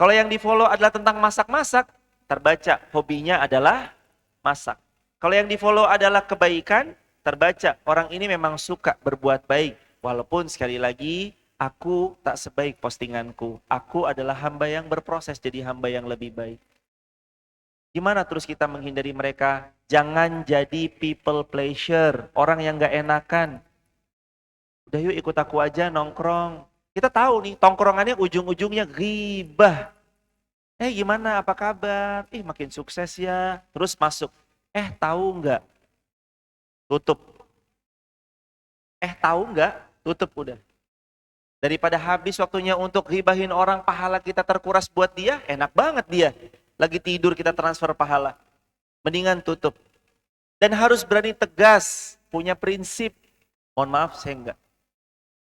Speaker 1: Kalau yang di follow adalah tentang masak-masak, terbaca hobinya adalah masak. Kalau yang di follow adalah kebaikan, terbaca orang ini memang suka berbuat baik. Walaupun sekali lagi, aku tak sebaik postinganku. Aku adalah hamba yang berproses jadi hamba yang lebih baik. Gimana terus kita menghindari mereka? Jangan jadi people pleasure, orang yang gak enakan. Udah yuk ikut aku aja nongkrong. Kita tahu nih, tongkrongannya ujung-ujungnya ghibah. Gimana, apa kabar? Makin sukses ya. Terus masuk. Tahu nggak? Tutup. Tahu nggak? Tutup udah. Daripada habis waktunya untuk ghibahin orang, pahala kita terkuras buat dia, enak banget dia. Lagi tidur kita transfer pahala. Mendingan tutup. Dan harus berani tegas, punya prinsip. Mohon maaf, saya enggak.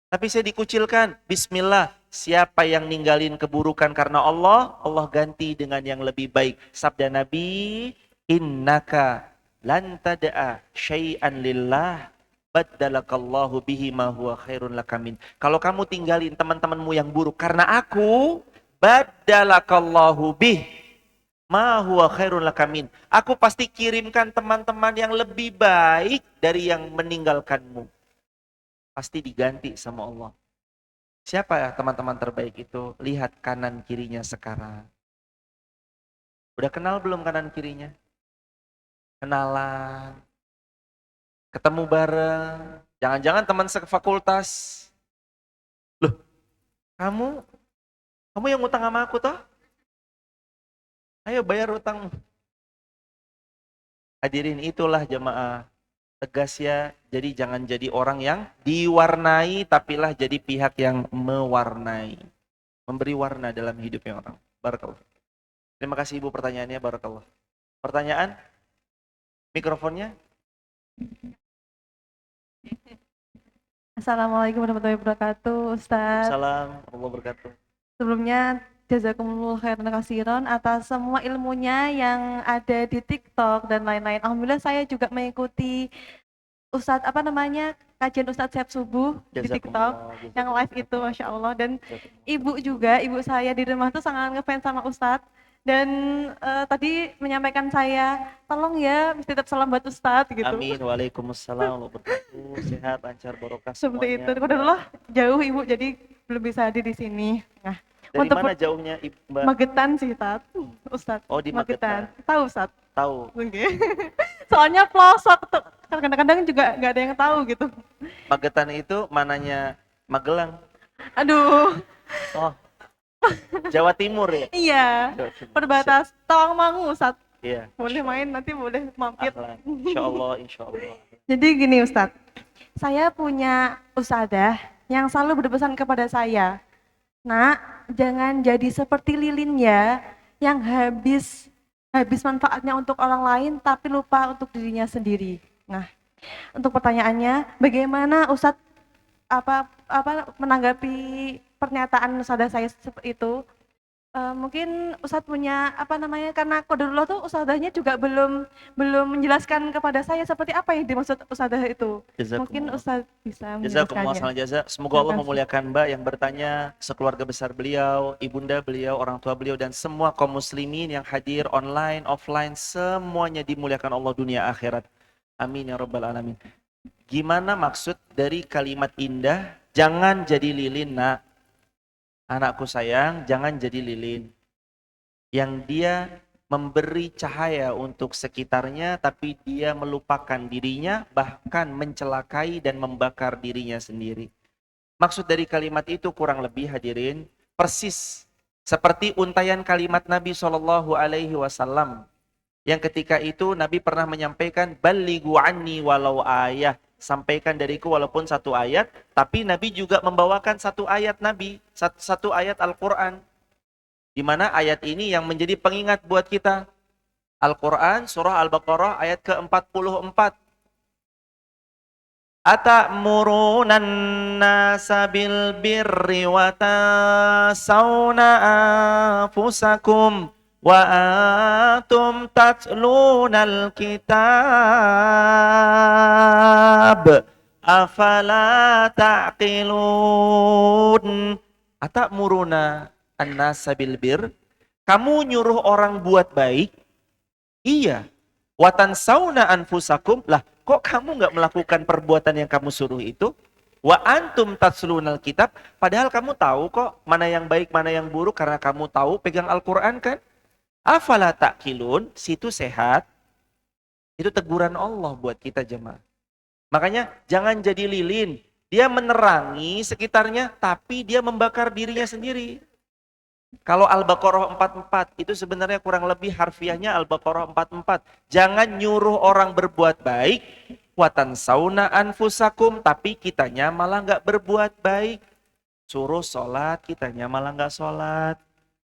Speaker 1: Tapi saya dikucilkan. Bismillah, siapa yang ninggalin keburukan karena Allah, Allah ganti dengan yang lebih baik. Sabda Nabi, innaka lan tada'a syai'an lillah baddalakallahu bihi ma huwa khairun lakamin. Kalau kamu tinggalin teman-temanmu yang buruk karena aku, baddalakallahu bih ma huwa khairun lakamin. Aku pasti kirimkan teman-teman yang lebih baik dari yang meninggalkanmu. Pasti diganti sama Allah. Siapa teman-teman terbaik itu? Lihat kanan kirinya sekarang. Udah kenal belum kanan kirinya? Kenalan, ketemu bareng, jangan-jangan teman sefakultas. Loh, kamu yang utang sama aku toh? Ayo bayar utangmu. Hadirin, itulah jemaah. Tegas ya, jadi jangan jadi orang yang diwarnai, tapilah jadi pihak yang mewarnai. Memberi warna dalam hidupnya orang. Barakallah. Terima kasih Ibu pertanyaannya, barakallah. Pertanyaan? Mikrofonnya?
Speaker 6: Assalamualaikum warahmatullahi wabarakatuh, Ustadz.
Speaker 1: Salam warahmatullahi wabarakatuh.
Speaker 6: Sebelumnya, jazakumullah khairan katsiran atas semua ilmunya yang ada di TikTok dan lain-lain. Alhamdulillah saya juga mengikuti Ustadz, apa namanya, kajian Ustadz Syed Subuh di TikTok,
Speaker 1: Jazakumullah,
Speaker 6: yang live itu, Masya Allah. Dan ibu juga, ibu saya di rumah tuh sangat ngefans sama Ustadz. Dan tadi menyampaikan saya, tolong ya, tetap salam buat Ustadz gitu.
Speaker 1: Amin. Waalaikumsalam warahmatullahi wabarakatuh. Sehat, lancar, barokah
Speaker 6: Seperti
Speaker 1: semuanya.
Speaker 6: itu. Qadarullah jauh ibu, jadi belum bisa hadir di sini. Nah,
Speaker 1: Dari
Speaker 6: untuk
Speaker 1: mana jauhnya Mbak?
Speaker 6: Magetan sih, Tat. Ustadz.
Speaker 1: Oh, di Magetan.
Speaker 6: Tahu, Ustadz?
Speaker 1: Tahu.
Speaker 6: Oke. Soalnya pelosok tuh. Kadang-kadang juga nggak ada yang tahu gitu.
Speaker 1: Magetan itu mananya Magelang.
Speaker 6: Aduh.
Speaker 1: Oh. Jawa Timur ya?
Speaker 6: Iya.
Speaker 1: Jawa Timur.
Speaker 6: Perbatas Tawangmangu, Ustadz.
Speaker 1: Iya.
Speaker 6: Boleh main, nanti boleh mampir.
Speaker 1: Ahlan. Insyaallah, insyaallah.
Speaker 6: Jadi gini, Ustadz. Saya punya ustadzah yang selalu berpesan kepada saya, nak, jangan jadi seperti lilin ya, yang habis manfaatnya untuk orang lain tapi lupa untuk dirinya sendiri. Nah, untuk pertanyaannya, bagaimana Ustadz menanggapi pernyataan ustadzah saya seperti itu? Mungkin Ustadz punya karena qadarullah tuh ustadzahnya juga belum menjelaskan kepada saya seperti apa yang dimaksud ustadzah itu. Mungkin Ustadz bisa
Speaker 1: Jazakumullah
Speaker 6: menjelaskannya.
Speaker 1: khairan jazak. Semoga Allah
Speaker 6: Terima kasih.
Speaker 1: memuliakan Mbak yang bertanya, sekeluarga besar beliau, ibunda beliau, orang tua beliau, dan semua kaum muslimin yang hadir online, offline, semuanya dimuliakan Allah dunia akhirat. Amin ya rabbal alamin. Gimana maksud dari kalimat indah, jangan jadi lilin nak. Anakku sayang, jangan jadi lilin. Yang dia memberi cahaya untuk sekitarnya, tapi dia melupakan dirinya, bahkan mencelakai dan membakar dirinya sendiri. Maksud dari kalimat itu kurang lebih hadirin, persis seperti untaian kalimat Nabi SAW. Yang ketika itu Nabi pernah menyampaikan, balighu anni walau ayah. Sampaikan dariku walaupun satu ayat, tapi Nabi juga membawakan satu ayat Nabi, satu ayat Al-Quran. Di mana ayat ini yang menjadi pengingat buat kita. Al-Quran, surah Al-Baqarah ayat ke-44. Atamuruna an-nasa bil birri wa tasawna anfusakum wa antum tatlunal kitab afala ta'qilun. Atamuruna an-nasa bil bir, kamu nyuruh orang buat baik? Iya. Wa tansawna anfusakum, lah kok kamu nggak melakukan perbuatan yang kamu suruh itu? Wa antum tatslunal kitab, padahal kamu tahu kok mana yang baik, mana yang buruk, karena kamu tahu pegang Al-Quran kan? Afala ta'qilun, situ sehat. Itu teguran Allah buat kita jemaah. Makanya jangan jadi lilin. Dia menerangi sekitarnya, tapi dia membakar dirinya sendiri. Kalau Al-Baqarah 44, itu sebenarnya kurang lebih harfiahnya Al-Baqarah 44. Jangan nyuruh orang berbuat baik, watan sauna anfusakum, tapi kitanya malah nggak berbuat baik. Suruh sholat, kitanya malah nggak sholat.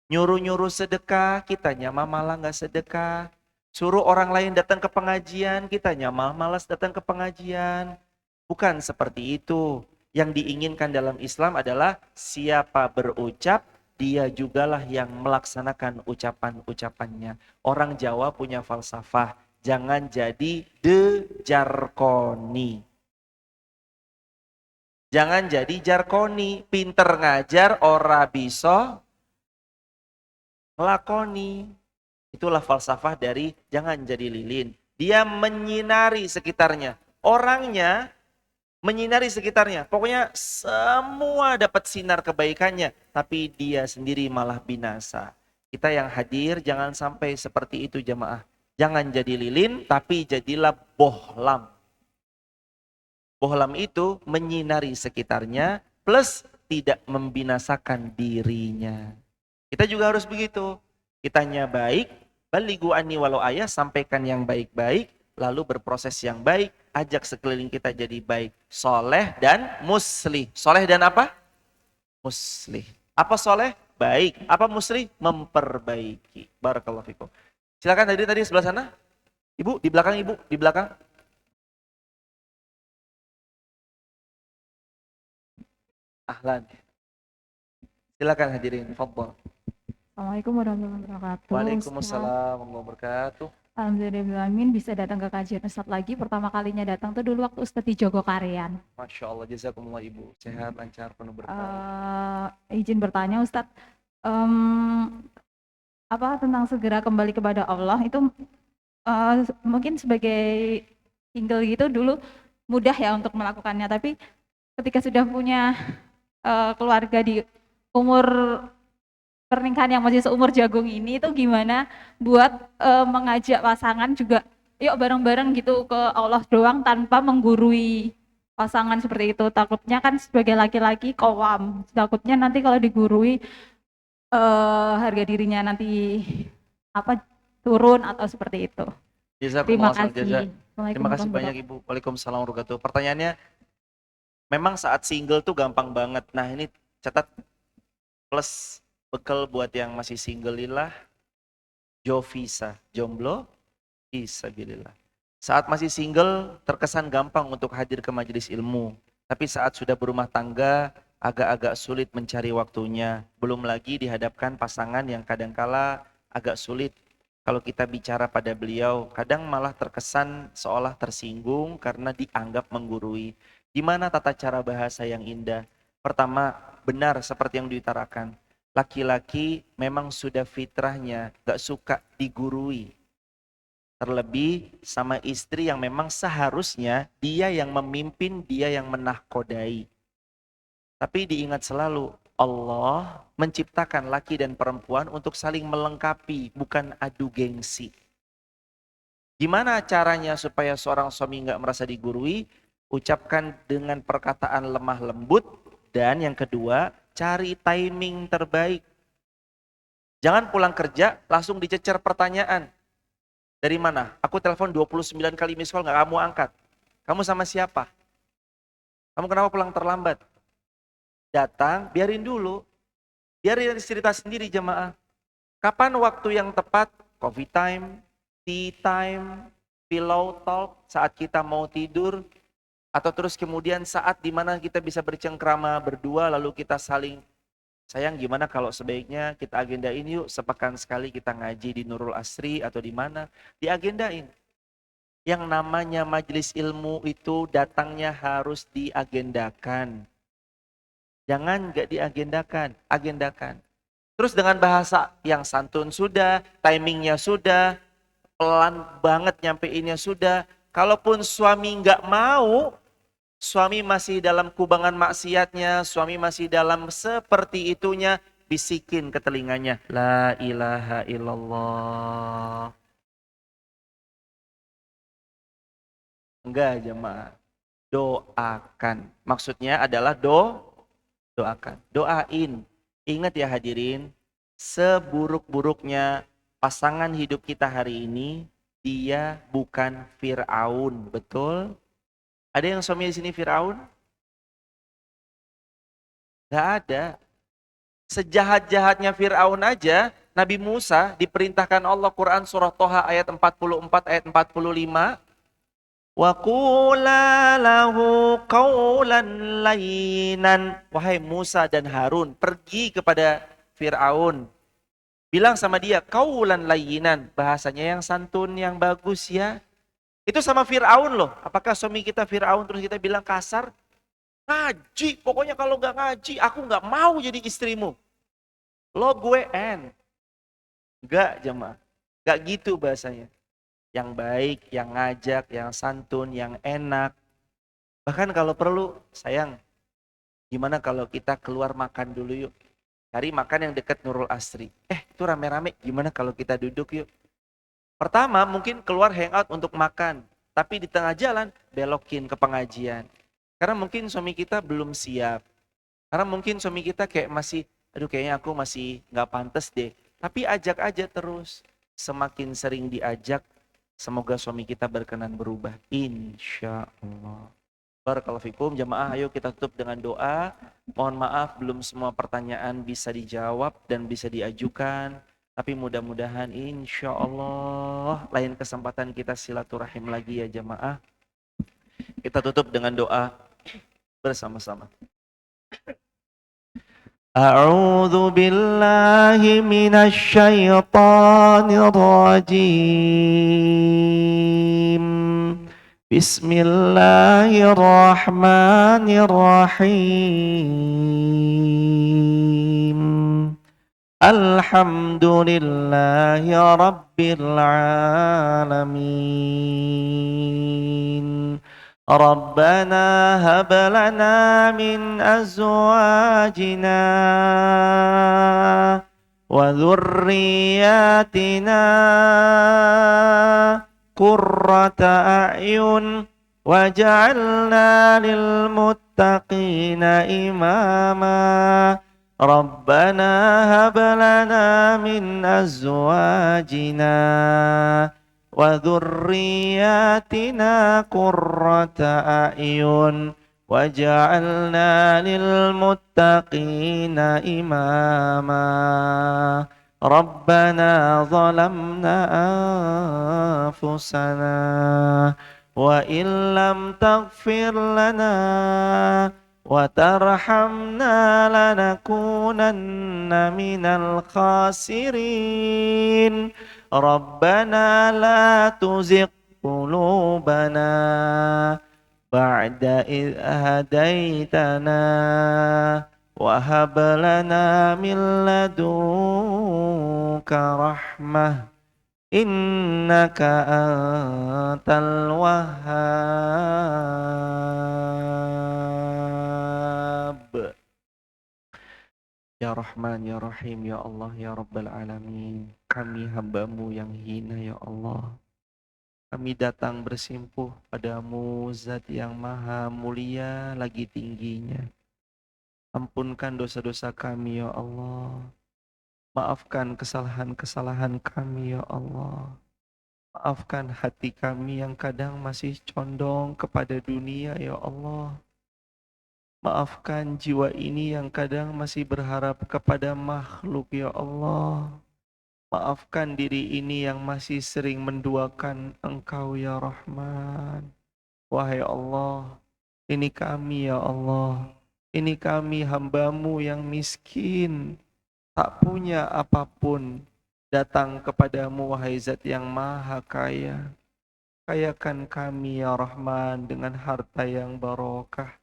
Speaker 1: Nyuruh-nyuruh sedekah, kitanya malah nggak sedekah. Suruh orang lain datang ke pengajian, kitanya malah malas datang ke pengajian. Bukan seperti itu. Yang diinginkan dalam Islam adalah siapa berucap, dia jugalah yang melaksanakan ucapan-ucapannya. Orang Jawa punya falsafah, jangan jadi dejarkoni. Jangan jadi jarkoni, pinter ngajar, ora bisa ngelakoni. Itulah falsafah dari jangan jadi lilin. Dia menyinari sekitarnya. Orangnya menyinari sekitarnya. Pokoknya semua dapat sinar kebaikannya. Tapi dia sendiri malah binasa. Kita yang hadir jangan sampai seperti itu jemaah. Jangan jadi lilin, tapi jadilah bohlam. Bohlam itu menyinari sekitarnya, plus tidak membinasakan dirinya. Kita juga harus begitu. Kitanya baik, balighu anni walau ayah, sampaikan yang baik-baik, lalu berproses yang baik, ajak sekeliling kita jadi baik, soleh dan muslih. Soleh dan apa? Muslih. Apa soleh? Baik. Apa muslih? Memperbaiki. Barakallahu fikum. Silakan tadi sebelah sana. Ibu, di belakang ibu, di belakang. Ahlan. Silakan hadirin, fadhal.
Speaker 7: Assalamualaikum warahmatullahi wabarakatuh.
Speaker 1: Waalaikumsalam
Speaker 7: Ustaz.
Speaker 1: warahmatullahi wabarakatuh.
Speaker 7: Alhamdulillahirrahmanirrahim bisa datang ke kajian Ustadz lagi. Pertama kalinya datang tuh dulu waktu Ustadz di Jogokarian.
Speaker 1: Masya Allah, jazakumullah Ibu. Sehat, lancar, penuh berkah.
Speaker 7: Izin bertanya Ustadz, apa tentang segera kembali kepada Allah itu mungkin sebagai single gitu dulu mudah ya untuk melakukannya. Tapi ketika sudah punya keluarga di umur pernikahan yang masih seumur jagung ini itu gimana buat mengajak pasangan juga yuk bareng-bareng gitu ke Allah doang tanpa menggurui pasangan seperti itu. Takutnya kan sebagai laki-laki kowam, takutnya nanti kalau digurui harga dirinya nanti apa turun atau seperti itu. Terima
Speaker 1: Jazakumullah khairan jazak.
Speaker 7: kasih.
Speaker 1: Terima kasih banyak Ibu. Waalaikumsalam warahmatullahi wabarakatuh. Pertanyaannya, memang saat single tuh gampang banget. Nah ini catat plus bekal buat yang masih single lillah, Jovisa, jomblo, fisabilillah. Saat masih single terkesan gampang untuk hadir ke majelis ilmu. Tapi saat sudah berumah tangga agak-agak sulit mencari waktunya. Belum lagi dihadapkan pasangan yang kadangkala agak sulit. Kalau kita bicara pada beliau, kadang malah terkesan seolah tersinggung karena dianggap menggurui. Gimana tata cara bahasa yang indah? Pertama, benar seperti yang diutarakan. Laki-laki memang sudah fitrahnya gak suka digurui. Terlebih sama istri yang memang seharusnya dia yang memimpin, dia yang menahkodai. Tapi diingat selalu, Allah menciptakan laki dan perempuan untuk saling melengkapi, bukan adu gengsi. Gimana caranya supaya seorang suami nggak merasa digurui? Ucapkan dengan perkataan lemah lembut. Dan yang kedua, cari timing terbaik. Jangan pulang kerja langsung dicecer pertanyaan. Dari mana? Aku telepon 29 kali miss call nggak kamu angkat. Kamu sama siapa? Kamu kenapa pulang terlambat? Datang, biarin dulu. Biarin cerita sendiri jemaah. Kapan waktu yang tepat? Coffee time, tea time, pillow talk, saat kita mau tidur, atau terus kemudian saat dimana kita bisa bercengkrama berdua lalu kita saling, sayang gimana kalau sebaiknya kita agendain yuk sepekan sekali kita ngaji di Nurul Asri atau di mana, diagendain. Yang namanya majelis ilmu itu datangnya harus diagendakan. Jangan nggak diagendakan, agendakan. Terus dengan bahasa yang santun sudah, timingnya sudah, pelan banget nyampeinnya sudah. Kalaupun suami nggak mau, suami masih dalam kubangan maksiatnya, suami masih dalam seperti itunya, bisikin ke telinganya, la ilaha illallah. Enggak jemaah, doakan. Maksudnya adalah doakan, doain. Ingat ya hadirin, seburuk-buruknya pasangan hidup kita hari ini, dia bukan Fir'aun, betul? Ada yang suami di sini Fir'aun? Gak ada. Sejahat-jahatnya Fir'aun aja, Nabi Musa diperintahkan Allah, Quran surah Toha ayat 44 ayat 45, wa qula lahu qawlan layyinan. Wahai Musa dan Harun, pergi kepada Fir'aun. Bilang sama dia, qawlan layyinan, bahasanya yang santun, yang bagus ya. Itu sama Fir'aun loh. Apakah suami kita Fir'aun terus kita bilang kasar? Ngaji, pokoknya kalau gak ngaji, aku gak mau jadi istrimu. Lo gue N. Enggak jemaah, gak gitu bahasanya. Yang baik, yang ngajak, yang santun, yang enak. Bahkan kalau perlu, sayang, gimana kalau kita keluar makan dulu yuk. Cari makan yang dekat Nurul Asri. Itu rame-rame, gimana kalau kita duduk yuk. Pertama mungkin keluar hangout untuk makan. Tapi di tengah jalan belokin ke pengajian. Karena mungkin suami kita belum siap. Karena mungkin suami kita kayak masih, aduh kayaknya aku masih gak pantas deh. Tapi ajak aja terus. Semakin sering diajak, semoga suami kita berkenan berubah. Insya Allah. Barakallahu fikum jamaah, ayo kita tutup dengan doa. Mohon maaf belum semua pertanyaan bisa dijawab dan bisa diajukan. Tapi mudah-mudahan insya Allah lain kesempatan kita silaturahim lagi ya jamaah. Kita tutup dengan doa bersama-sama. أعوذ بالله من الشيطان الرجيم بسم الله الرحمن الرحيم الحمد لله رب العالمين ربنا هب لنا من أزواجنا وذرياتنا قرة أعين واجعلنا للمتقين إماما ربنا هب لنا من أزواجنا وذرياتنا قرة أعين واجعلنا للمتقين إماما ربنا ظلمنا أنفسنا وإن لم تغفر لنا وترحمنا لنكونن من الخاسرين ربنا لا تزغ قلوبنا بعد إذ هديتنا وهب لنا من لدنك رحمة إنك أنت الوهاب Ya Rahman, Ya Rahim, Ya Allah, Ya Rabbal Alamin. Kami hamba-Mu yang hina, Ya Allah. Kami datang bersimpuh padamu, Zat yang maha mulia lagi tingginya. Ampunkan dosa-dosa kami, Ya Allah. Maafkan kesalahan-kesalahan kami, Ya Allah. Maafkan hati kami yang kadang masih condong kepada dunia, Ya Allah. Maafkan jiwa ini yang kadang masih berharap kepada makhluk, Ya Allah. Maafkan diri ini yang masih sering menduakan Engkau, Ya Rahman. Wahai Allah, ini kami, Ya Allah. Ini kami hamba-Mu yang miskin, tak punya apapun. Datang kepadamu, wahai Zat yang maha kaya. Kayakan kami, Ya Rahman, dengan harta yang barokah.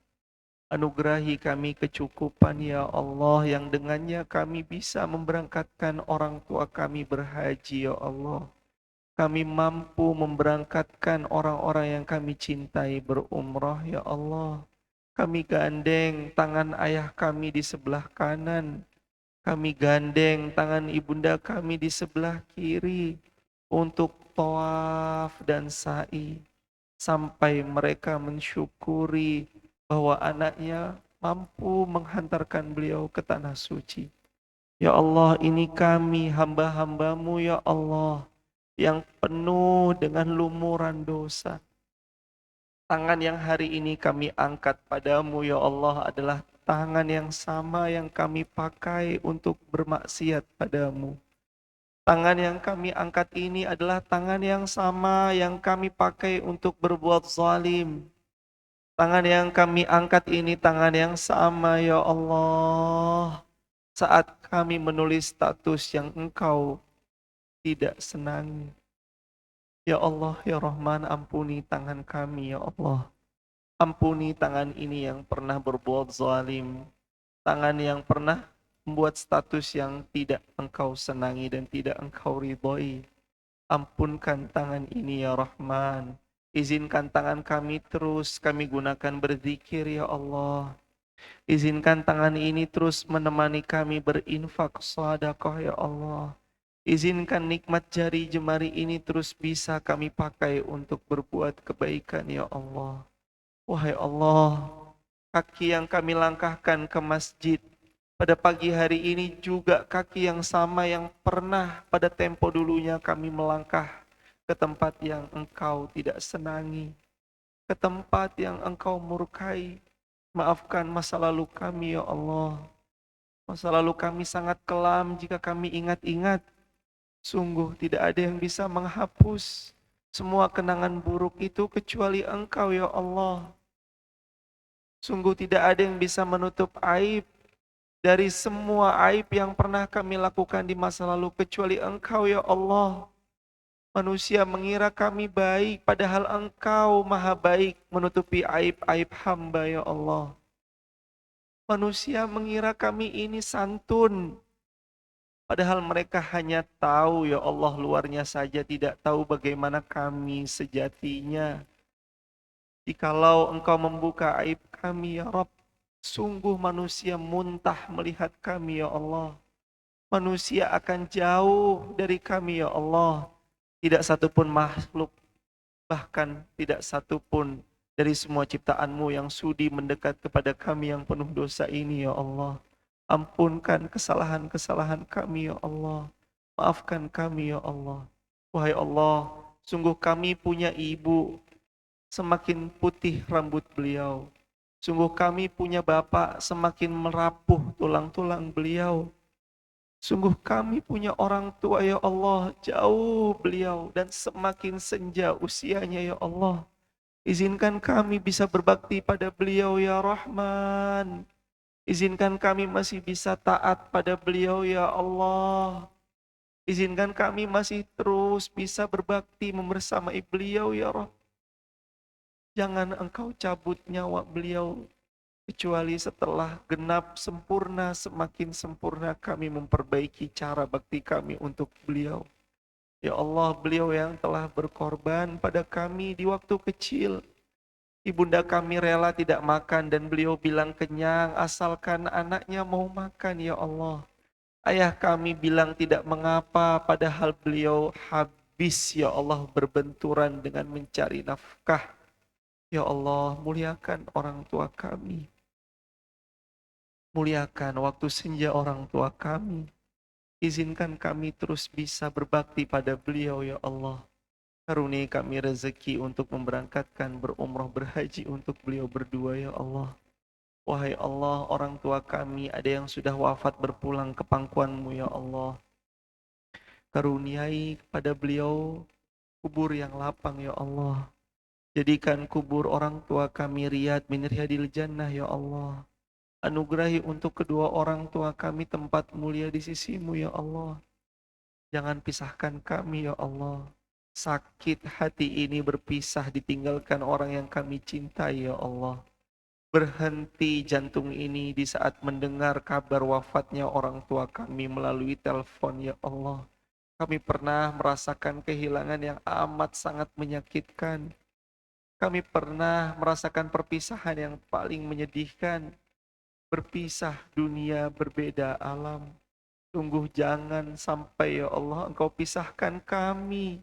Speaker 1: Anugerahi kami kecukupan, Ya Allah, yang dengannya kami bisa memberangkatkan orang tua kami berhaji, Ya Allah. Kami mampu memberangkatkan orang-orang yang kami cintai berumrah, Ya Allah. Kami gandeng tangan ayah kami di sebelah kanan. Kami gandeng tangan ibunda kami di sebelah kiri untuk tawaf dan sa'i. Sampai mereka mensyukuri bahwa anaknya mampu menghantarkan beliau ke tanah suci. Ya Allah, ini kami hamba-hamba-Mu, Ya Allah, yang penuh dengan lumuran dosa. Tangan yang hari ini kami angkat padamu, Ya Allah, adalah tangan yang sama yang kami pakai untuk bermaksiat padamu. Tangan yang kami angkat ini adalah tangan yang sama yang kami pakai untuk berbuat zalim. Tangan yang kami angkat ini tangan yang sama, Ya Allah, saat kami menulis status yang Engkau tidak senangi. Ya Allah, Ya Rahman, ampuni tangan kami, Ya Allah. Ampuni tangan ini yang pernah berbuat zalim. Tangan yang pernah membuat status yang tidak Engkau senangi dan tidak Engkau ridhoi. Ampunkan tangan ini, Ya Rahman. Izinkan tangan kami terus kami gunakan berzikir, Ya Allah. Izinkan tangan ini terus menemani kami berinfak sedekah, Ya Allah. Izinkan nikmat jari jemari ini terus bisa kami pakai untuk berbuat kebaikan, Ya Allah. Wahai Allah, kaki yang kami langkahkan ke masjid pada pagi hari ini juga kaki yang sama yang pernah pada tempo dulunya kami melangkah ke tempat yang Engkau tidak senangi, ke tempat yang Engkau murkai. Maafkan masa lalu kami, Ya Allah. Masa lalu kami sangat kelam jika kami ingat-ingat. Sungguh tidak ada yang bisa menghapus semua kenangan buruk itu kecuali Engkau, Ya Allah. Sungguh tidak ada yang bisa menutup aib
Speaker 8: dari semua aib yang pernah kami lakukan di masa lalu kecuali Engkau ya Allah. Manusia mengira kami baik, padahal Engkau maha baik menutupi aib-aib hamba ya Allah. Manusia mengira kami ini santun, padahal mereka hanya tahu ya Allah luarnya saja, tidak tahu bagaimana kami sejatinya. Jikalau Engkau membuka aib kami ya Rabb, sungguh manusia muntah melihat kami ya Allah. Manusia akan jauh dari kami ya Allah. Tidak satupun makhluk, bahkan tidak satupun dari semua ciptaan-Mu yang sudi mendekat kepada kami yang penuh dosa ini ya Allah. Ampunkan kesalahan-kesalahan kami ya Allah. Maafkan kami ya Allah. Wahai Allah, sungguh kami punya ibu, semakin putih rambut beliau. Sungguh kami punya bapak, semakin merapuh tulang-tulang beliau. Sungguh kami punya orang tua ya Allah, jauh beliau dan semakin senja usianya ya Allah. Izinkan kami bisa berbakti pada beliau ya Rahman. Izinkan kami masih bisa taat pada beliau ya Allah. Izinkan kami masih terus bisa berbakti membersamai beliau ya Rabb. Jangan Engkau cabut nyawa beliau kecuali setelah genap sempurna, semakin sempurna kami memperbaiki cara bakti kami untuk beliau. Ya Allah, beliau yang telah berkorban pada kami di waktu kecil. Ibunda kami rela tidak makan dan beliau bilang kenyang asalkan anaknya mau makan ya Allah. Ayah kami bilang tidak mengapa padahal beliau habis ya Allah berbenturan dengan mencari nafkah. Ya Allah, muliakan orang tua kami. Muliakan waktu senja orang tua kami. Izinkan kami terus bisa berbakti pada beliau ya Allah. Karuniai kami rezeki untuk memberangkatkan berumrah berhaji untuk beliau berdua ya Allah. Wahai Allah, orang tua kami ada yang sudah wafat berpulang ke pangkuan-Mu ya Allah. Karuniai kepada beliau kubur yang lapang ya Allah. Jadikan kubur orang tua kami riyad min riyadil jannah ya Allah. Anugerahi untuk kedua orang tua kami tempat mulia di sisi-Mu ya Allah. Jangan pisahkan kami ya Allah. Sakit hati ini berpisah ditinggalkan orang yang kami cintai ya Allah. Berhenti jantung ini di saat mendengar kabar wafatnya orang tua kami melalui telepon ya Allah. Kami pernah merasakan kehilangan yang amat sangat menyakitkan. Kami pernah merasakan perpisahan yang paling menyedihkan. Berpisah dunia, berbeda alam. Sungguh jangan sampai ya Allah Engkau pisahkan kami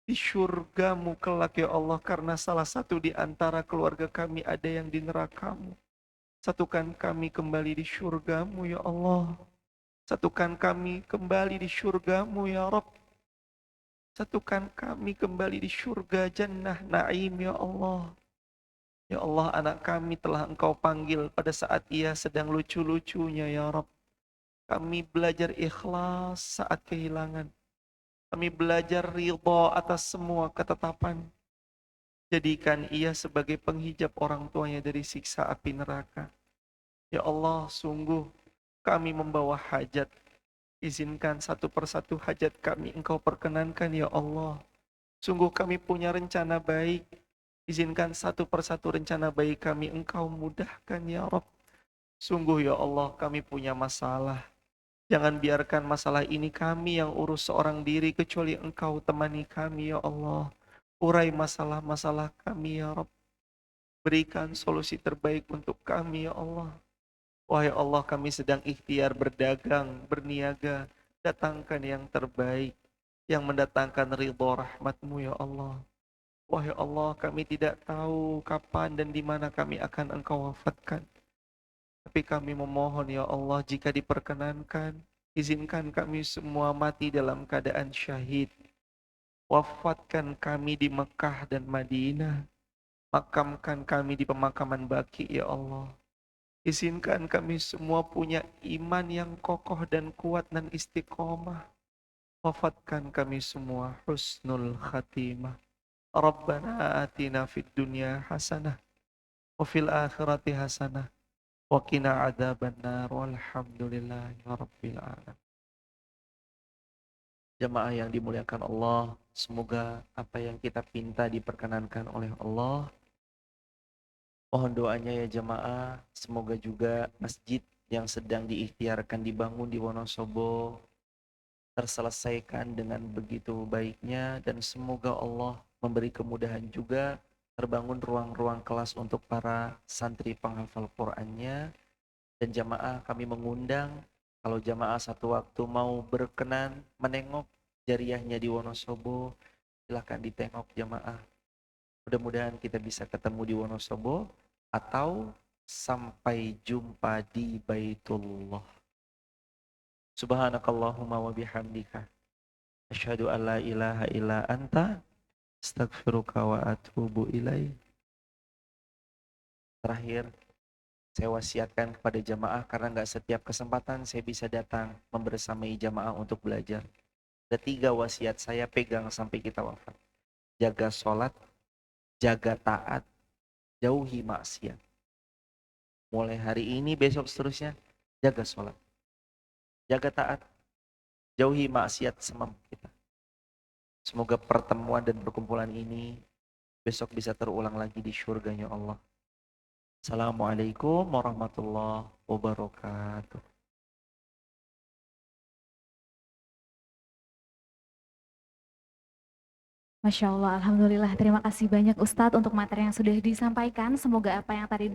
Speaker 8: di syurga-Mu kelak ya Allah, karena salah satu di antara keluarga kami ada yang di neraka-Mu. Satukan kami kembali di syurga-Mu ya Allah. Satukan kami kembali di syurga-Mu ya Rabb. Satukan kami kembali di syurga jannah naim ya Allah. Ya Allah, anak kami telah Engkau panggil pada saat ia sedang lucu-lucunya ya Rabb. Kami belajar ikhlas saat kehilangan. Kami belajar ridha atas semua ketetapan. Jadikan ia sebagai penghijab orang tuanya dari siksa api neraka. Ya Allah, sungguh kami membawa hajat. Izinkan satu persatu hajat kami Engkau perkenankan ya Allah. Sungguh kami punya rencana baik. Izinkan satu persatu rencana baik kami Engkau mudahkan ya Rabb. Sungguh ya Allah, kami punya masalah. Jangan biarkan masalah ini kami yang urus seorang diri kecuali Engkau temani kami ya Allah. Urai masalah-masalah kami ya Rabb. Berikan solusi terbaik untuk kami ya Allah. Wahai Allah, kami sedang ikhtiar berdagang, berniaga. Datangkan yang terbaik, yang mendatangkan ridha rahmat-Mu ya Allah. Wahai Allah, kami tidak tahu kapan dan di mana kami akan Engkau wafatkan. Tapi kami memohon ya Allah, jika diperkenankan, izinkan kami semua mati dalam keadaan syahid. Wafatkan kami di Mekah dan Madinah. Makamkan kami di pemakaman Baqi ya Allah. Izinkan kami semua punya iman yang kokoh dan kuat dan istiqomah. Wafatkan kami semua husnul khatimah. Rabbana atina fid dunya hasanah wa fil akhirati hasanah wa qina adzabannar walhamdulillahi rabbil alamin. Jamaah yang dimuliakan Allah, semoga apa yang kita pinta diperkenankan oleh Allah. Mohon doanya ya jamaah, semoga juga masjid yang sedang diikhtiarkan dibangun di Wonosobo terselesaikan dengan begitu baiknya, dan semoga Allah memberi kemudahan juga terbangun ruang-ruang kelas untuk para santri penghafal Qur'annya. Dan jamaah kami mengundang, kalau jamaah satu waktu mau berkenan menengok jariahnya di Wonosobo, silahkan ditengok jamaah. Mudah-mudahan kita bisa ketemu di Wonosobo atau sampai jumpa di Baitullah. Subhanakallahumma wa bihamdika asyhadu an la ilaha illa anta astaghfiruka wa atubu ilaih. Terakhir, saya wasiatkan kepada jamaah, karena nggak setiap kesempatan saya bisa datang membersamai jamaah untuk belajar. Ada 3 wasiat saya pegang sampai kita wafat. Jaga sholat, jaga taat, jauhi maksiat. Mulai hari ini, besok seterusnya, jaga sholat, jaga taat, jauhi maksiat semampu kita. Semoga pertemuan dan perkumpulan ini besok bisa terulang lagi di syurganya Allah. Assalamualaikum warahmatullahi wabarakatuh.
Speaker 9: Masya Allah, Alhamdulillah. Terima kasih banyak Ustadz untuk materi yang sudah disampaikan. Semoga apa yang tadi